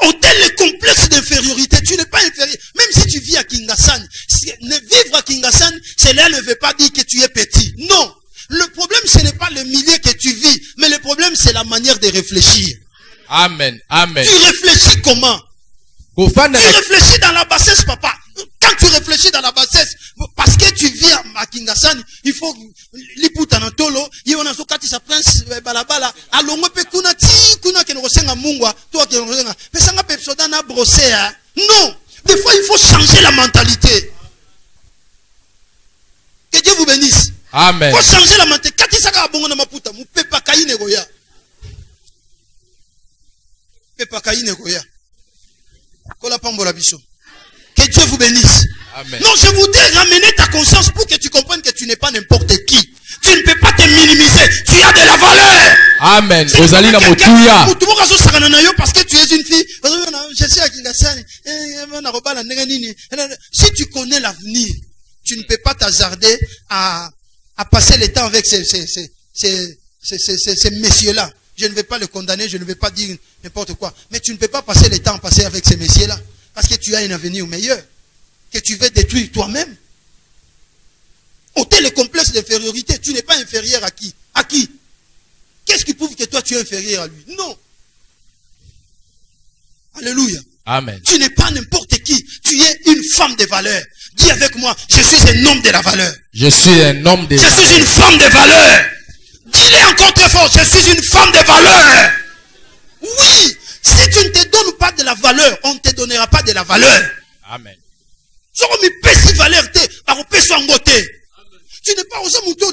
Ôtez le complexe d'infériorité. Tu n'es pas inférieur. Même si tu vis à Kingassan, vivre à Kingassan, cela ne veut pas dire que tu es petit. Non. Le problème, ce n'est pas le milieu que tu vis, mais le problème, c'est la manière de réfléchir. Amen. Amen. Tu réfléchis comment? Tu réfléchis dans la bassesse, papa. Quand tu réfléchis dans la bassesse, parce que tu vis à Kingassan, il faut l'ipoutanatolo, il y a un sokati sa prince balabala, alongo pe kuna ke ngosenga mungwa, toi ke ngosenga. Mais ça n'a pas besoin d'un brosser. Non, des fois il faut changer la mentalité. Que Dieu vous bénisse. Amen. Il faut changer la mentalité. Quand il s'agit de maputa, mu pepa kaine goya. Pepa kaine goya. Kola pambola biso. Que Dieu vous bénisse. Amen. Non, je voudrais ramener ta conscience pour que tu comprennes que tu n'es pas n'importe qui. Tu ne peux pas te minimiser. Tu as de la valeur. Amen. Ozali na motuya. Parce que tu es une fille. Je sais à Kingasani. Si tu connais l'avenir, tu ne peux pas t'hasarder à passer le temps avec ces messieurs-là. Je ne vais pas le condamner, je ne vais pas dire n'importe quoi. Mais tu ne peux pas passer le temps avec ces messieurs-là. Parce que tu as un avenir meilleur. Que tu veux détruire toi-même. Ôtez le complexe d'infériorité. Tu n'es pas inférieur à qui? À qui? Qu'est-ce qui prouve que toi tu es inférieur à lui? Non. Alléluia. Amen. Tu n'es pas n'importe qui. Tu es une femme de valeur. Dis avec moi, je suis un homme de la valeur. Je suis un homme de valeur. Je suis une femme de valeur. Dis-le encore très fort, je suis une femme de valeur. Oui. Si tu ne te donnes pas de la valeur, on ne te donnera pas de la valeur. Amen. Tu n'es pas aux hommes où tu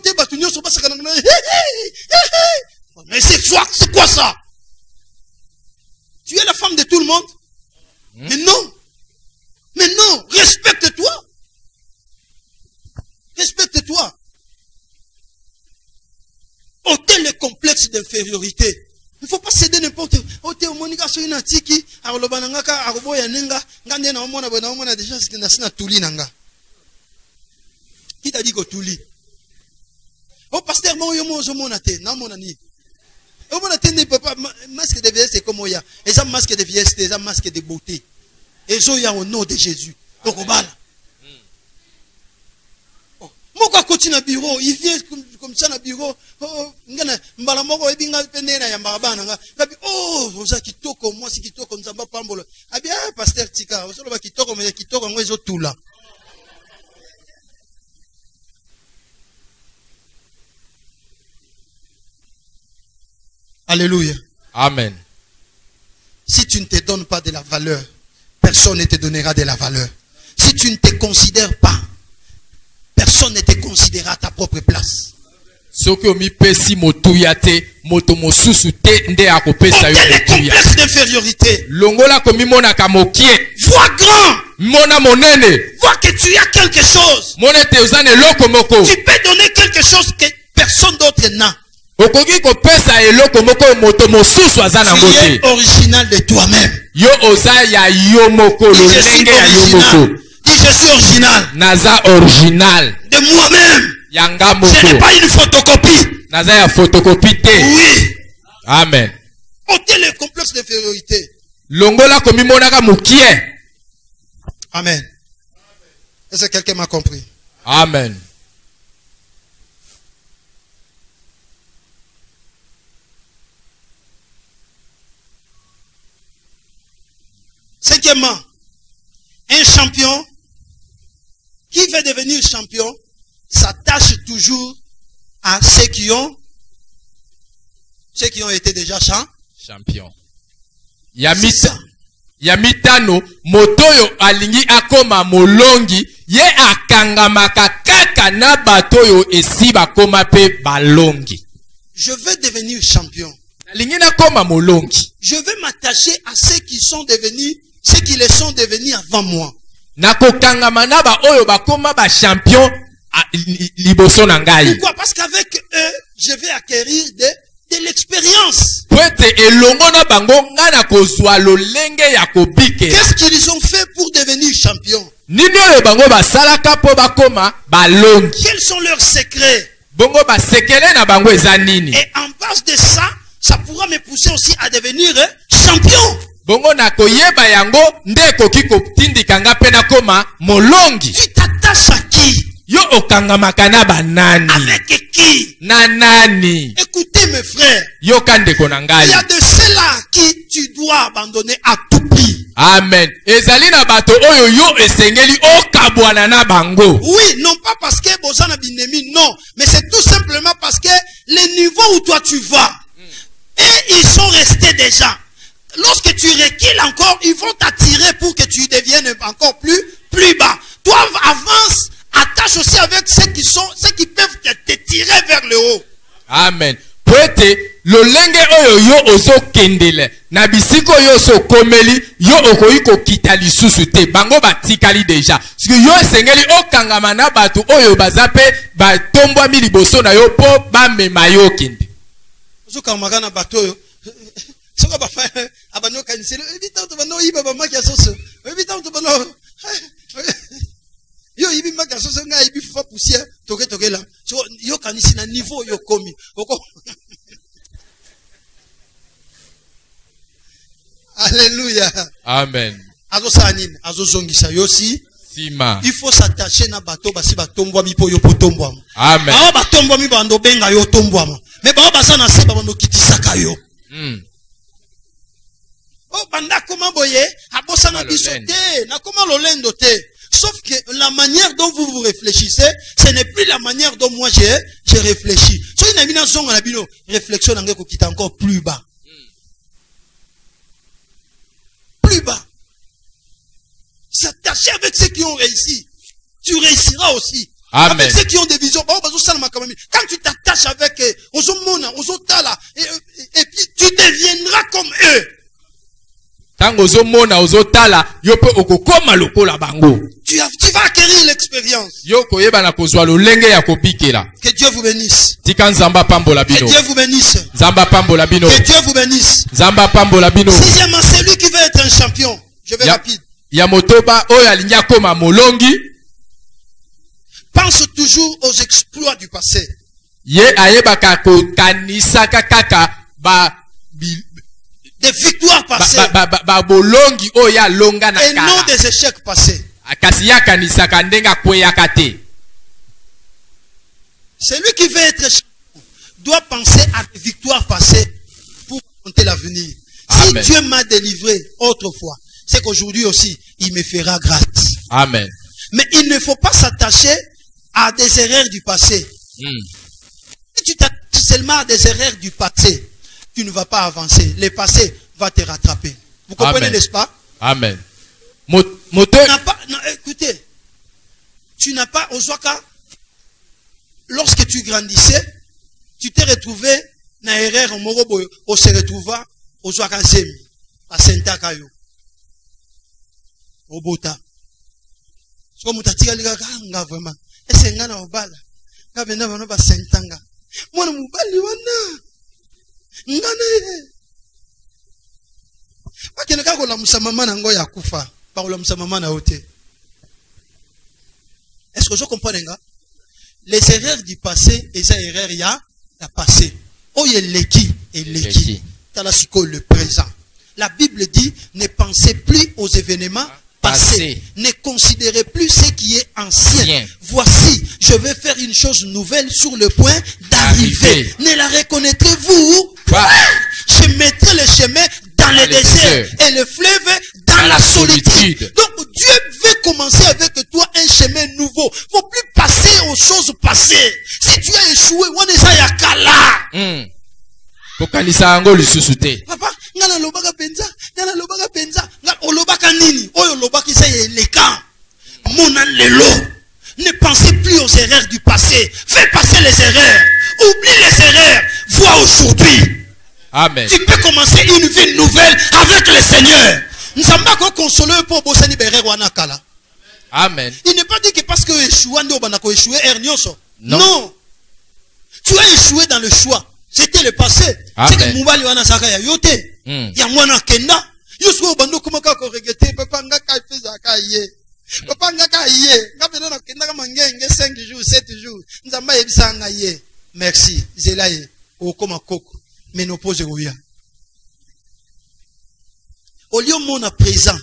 mais c'est quoi ça? Tu es la femme de tout le monde? Mais non. Mais non. Respecte-toi. Respecte-toi. Ôtez le complexe d'infériorité. Il ne faut pas céder n'importe où. Qui t'a dit que tu lis? Oh, pasteur, moi, je masque de vieillesse, c'est comme Oya. Et un masque de vieillesse, c'est un masque de beauté. Et je au nom de Jésus. Donc, on va là. Moko koti na bureau, il vient comme ça na bureau. Oh, ngana mbala moko ebinga pene na ya marabana nga. Kabi oh, oza kitoko moi si kitoko nzamba pambolo. Abi ah pasteur tika, osolo ba kitoko mais kitoko ngo ezo tula. Alléluia. Amen. Si tu ne te donnes pas de la valeur, personne ne te donnera de la valeur. Si tu ne te considères pas, personne ne te considérera à ta propre place. Soki omi pesi motuya te, moto mosusu te nde akopesa yo ôtez les motuya. complexes d'infériorité. Longola komi mona ka mokie, Vois grand. mona monene, Vois que tu as quelque chose. mona te ozane loko moko. Tu peux donner quelque chose que personne d'autre n'a. Okoki kopesa eloko moko moto mosusu aza Tu nango es te. original de toi-même. Yo oza ya yo moko, Dis je suis lolenge ya yo moko. original. Dis je suis original Naza original. de moi-même. Yanga Ce n'est moko. pas une photocopie. Naza ya photocopie te. Oui. Amen. Ôtez les complexes d'infériorité. Longola komi monaka mokie. Amen. Est-ce que quelqu'un m'a compris? Amen. Cinquièmement, un champion qui veut devenir champion s'attache toujours à ceux qui ont été déjà Champion. C'est ça. Ya mitano, motoyo alingi akoma molongi, ye akangamaka kaka na batoyo esi bakoma pe balongi. Je veux devenir champion. Alingi na koma molongi. Je veux m'attacher à ceux qui le sont devenus avant moi. Nako kangama na ba oyo bakoma ba champion liboso na ngai. Pourquoi? Parce qu'avec eux, je vais acquérir de l'expérience. Pwete elongo na bango nga na kozwa lolenge ya kobike. Qu'est-ce qu'ils ont fait pour devenir champion? Nini oyo bango basalaka po bakoma balongi. Quels sont leurs secrets? Bongo basekele na bango eza nini? Et en base de ça, ça pourra me pousser aussi à devenir champion. Bongo na koyeba yango nde koki kotindika nga pe na koma molongi. Tu t'attaches à qui? Yo okangamaka na banani? Avec qui? Na nani? Écoutez mes frères, Yo kandeko na il ngai. y a de ceux-là à qui tu dois abandonner à tout prix. Amen. Ezali na bato oyo yo esengeli okabwana na bango. Oui, non pas parce que Bozana Binemi, non, mais c'est tout simplement parce que les niveaux où toi tu vas, et ils sont restés déjà. Lorsque tu recules encore, ils vont t'attirer pour que tu deviennes encore plus bas. Toi, avance, attache aussi avec ceux qui peuvent te tirer vers le haut. Amen. Poete lolenge oyo yo ozo kendele na bisiko yo so komeli yo okoyi kokita lisusu te bango batikali deja parce que yo esengeli okangama na bato oyo bazape batombwami liboso na yo po bamema yo kende. Ozokamaka na bato oyo soka ba fa abano kaniselo ebita to bano iba ba makia soso ebita to bano yo ibi makia soso nga ibi fa poussière toke la so yo kanisi na niveau yo komi oko. Alléluia. Amen. Azo sanine azo zongisa yo si Sima. il faut s'attacher na bato basi batombwa mi po yo potombwa. Amen. Ba batombwa mi bando benga yo tombwa. Mais ba basana se ba bando kitisaka yo. Oh, banda comment boye, abosana bisote, na comment lolendo te. Sauf que la manière dont vous vous réfléchissez, ce n'est plus la manière dont moi j'ai réfléchi. So ina mina zonga na bino, réflexion na ngeko kita encore plus bas. Plus bas. S'attacher avec ceux qui ont réussi. Tu réussiras aussi. Amen. Avec ceux qui ont des visions. Quand tu t'attaches avec eux, et puis tu deviendras comme eux. Tango ozomona ozotala yo pe okokoma lokola bango. Tu vas acquérir l'expérience. Yo koyeba na kozwa lolenge ya kobikela. Que Dieu vous bénisse. Tika nzamba pambola Que bino. Dieu vous bénisse. Nzamba pambola bino. Que Dieu vous bénisse. Nzamba pambola bino. Sixièmement, celui qui veut être un champion. Je vais rapide. Ya motoba oyo alingi akoma molongi. Pense toujours aux exploits du passé. Ye ayebaka kokanisaka kaka des victoires passées. Bolongi oya longa na et non des échecs passés. Kasi ya kanisaka ndenga kweyaka te. Celui qui veut être champion doit penser à des victoires passées pour affronter l'avenir. Si Dieu m'a délivré autrefois, c'est qu'aujourd'hui aussi, il me fera grâce. Amen. Mais il ne faut pas s'attacher à des erreurs du passé. Si tu t'attaches seulement à des erreurs du passé, tu ne vas pas avancer. Le passé va te rattraper. Vous comprenez, n'est-ce pas? Amen. Écoutez, tu n'as pas, au Zwaka, lorsque tu grandissais, tu t'es retrouvé dans l'erreur, on se retrouva au Zwaka Zemi, à Saint-Akayo, au Bota. So mutatika liga nga vraiment. Ese ngana obala. Nga benda bano ba sentanga. Mwana mubali wana. Ngana ye. Bakene ka kola musamama na ngo ya kufa. Ba kola musamama na ote. Est-ce que je comprends nga? Les erreurs du passé et les erreurs ya passé. Oye leki et leki. Talasiko le présent. La Bible dit ne pensez plus aux événements passé. Ne considérez plus ce qui est ancien. Voici, je vais faire une chose nouvelle sur le point d'arriver. Ne la reconnaîtrez-vous pas? Je mettrai le chemin dans le désert et le fleuve dans la solitude. Donc Dieu veut commencer avec toi un chemin nouveau. Il ne faut plus passer aux choses passées. Si tu as échoué, on est à Yakala. Papa, ngana lobaka penza, olobaka nini, oyo lobaka isa yeleka. Mona lelo. Ne pensez plus aux erreurs du passé. Fais passer les erreurs. Oublie les erreurs. Vois aujourd'hui. Amen. Tu peux commencer une vie nouvelle avec le Seigneur. Nous sommes pas consolés pour bosser libérer wanakala. Amen. Il n'est pas dit que parce que échoué, non. Tu as échoué dans le choix. C'était le passé. C'est que Moubali wana saka ya yote. Ya mwana kenda. Yosko bando kuma ka ko regretter papa ngaka feza ka ye. Papa ngaka ye. Ngapena na kenda kama ngenge 5 jours, 7 jours. Nzamba yebisa nga ye. Merci. Zelaye. Okoma koko. Ménopause oya. Au lieu mona présent.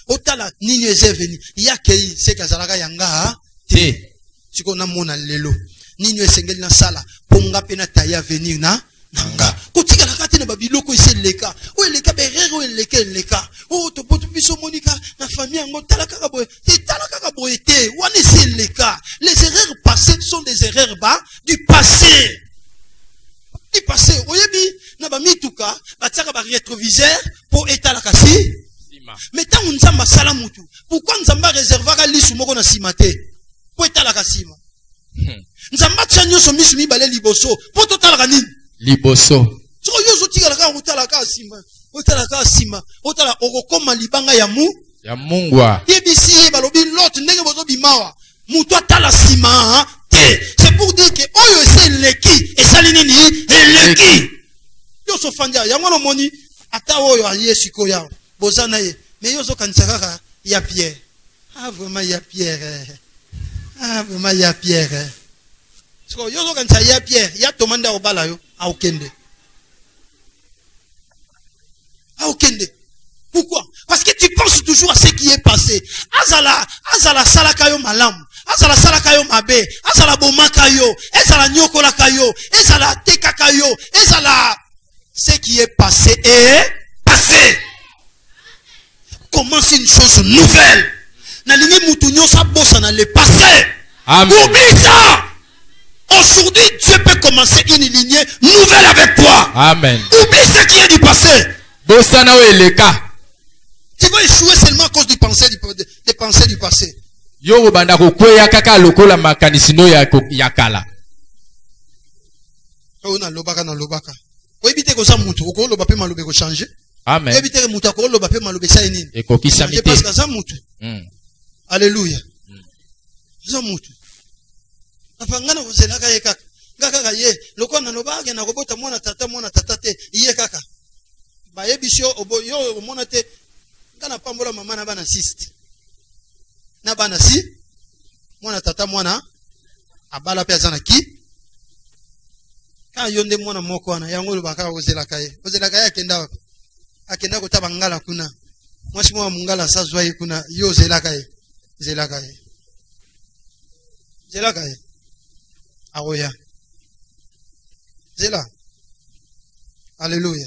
Otala nini eze venu. Ya kei se kazalaka yanga te. Siko na mona lelo. Nini esengeli na sala. Ponga pena taya venir na nanga. Kotika la kate na babiloko ese leka. O leka berere o leka. O to poto biso monika na famille ngo tala kaka boye. Tala kaka boye te. Wana ese leka. Les erreurs passées sont des erreurs du passé. Du passé. Oyebi na ba mituka bataka ba rétroviseur pour etala kasi. Mais tant nzamba sala mutu. Pourquoi nzamba réservera lisu moko na simate? Pour etala kasima. Nzamba tsanyo so misu mibale liboso. Po totalaka nini? Liboso. So yozo tikalaka utalaka asima. Utalaka asima. Utala okokoma libanga ya mungwa. Yebisi balobi lot ndenge bozo bimawa. Mutu atala sima te. C'est pour dire que oyo c'est leki et sali nini? Leki. Yoso fanja ya mwana moni ata oyo ayesiko ya. Bozana ye. Mais yozo kansaka ya Pierre. Ah vraiment ya Pierre. Ah, vraiment, il y a Pierre. Parce que yo quand il y a Pierre, il y a Tomanda au balayo, à Okende. À Okende. Pourquoi? Parce que tu penses toujours à ce qui est passé. Azala salakayo malam. Azala salakayo mabe. Azala bomakayo. Azala nyokola kayo. Azala tekakayo. Azala. Ce qui est passé est passé. Commence une chose nouvelle. Nalingi mutunyo sa bossa dans le passé. Oublie ça. Aujourd'hui, Dieu peut commencer une lignée nouvelle avec toi. Amen. Oublie ce qui est du passé. Bossa na eleka. Tu vas échouer seulement à cause des pensées du passé. Yo banda ko kweya kaka lokola makanisino ya kala. On a lobaka na lobaka. Oebite ko sa mutu, ko loba pe malobe ko changer. Amen. Oebite ko mutu ko loba pe malobe sa nini. E ko kisamite. Parce que ça mutu. Alléluia. Ça mutu. Afangana ko selaka ye kaka. Kaka ye, lokona no baage na robota mwana tata te, ye kaka. Ba yebisio oboyo mona te. Kana pambola mama na bana siste. Na bana si mwana tata mwana abala pe azana ki. Ka yonde mwana moko ana yango lubaka ozelaka ye. Ozelaka ye akenda wapi? Akenda ko tabangala kuna. Mwasi mwa mungala sazwa ye kuna yo zelaka ye. Zelaka ye. Aroya. C'est là. Alléluia.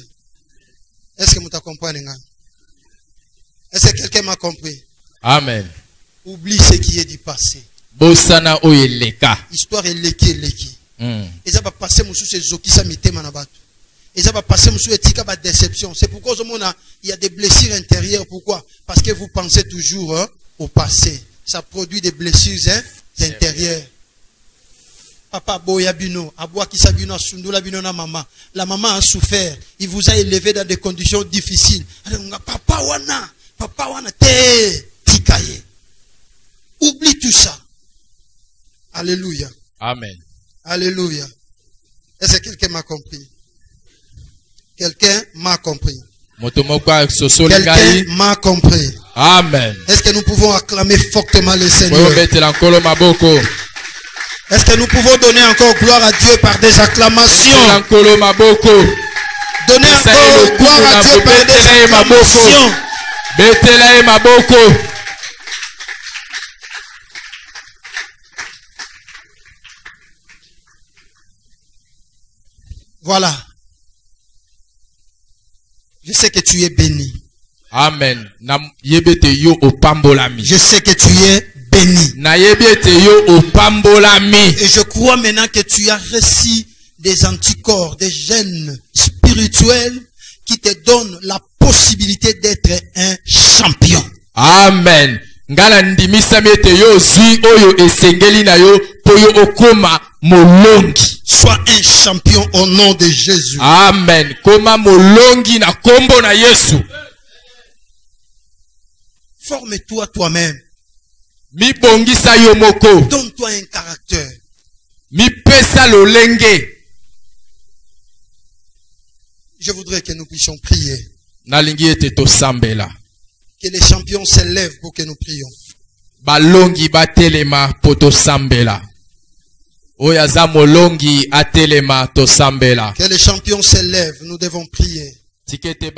Est-ce que vous comprenez? Est-ce que quelqu'un m'a compris? Amen. Oublie ce qui est du passé. Bosana oyeleka. Histoire est leki. Et ça va passer sous ces eaux qui s'amitent manabat. Et ça va passer sous les tika ba déception. C'est pourquoi il y a des blessures intérieures. Pourquoi? Parce que vous pensez toujours au passé. Ça produit des blessures intérieures. Papa boya bino, aboua ki sabino, sundula bino na maman. La maman a souffert. Il vous a élevé dans des conditions difficiles. Papa wana te tikaye. Oublie tout ça. Alléluia. Amen. Alléluia. Est-ce que quelqu'un m'a compris? Quelqu'un m'a compris. Quelqu'un m'a compris. Amen. Est-ce que nous pouvons acclamer fortement le Seigneur? Est-ce que nous pouvons donner encore gloire à Dieu par des acclamations? Donner encore gloire à Dieu par des acclamations. Voilà. Je sais que tu es béni. Amen. Je sais que tu es béni. Et je crois maintenant que tu as reçu des anticorps, des gènes spirituels qui te donnent la possibilité d'être un champion. Amen. Ngala ndimisa mete yo zui oyo esengeli na yo poyo okoma molongi. Sois un champion au nom de Jésus. Amen. Koma molongi na kombo na Yesu. Forme-toi toi-même. Mi bongisa yo moko. Donne-toi un caractère. Mi pesa lolenge. Je voudrais que nous puissions prier. Nalingi ete to sambela. Que les champions s'élèvent pour que nous prions. Balongi batelema poto sambela. Oyaza molongi atelema to sambela. Que les champions s'élèvent, nous devons prier. Tikete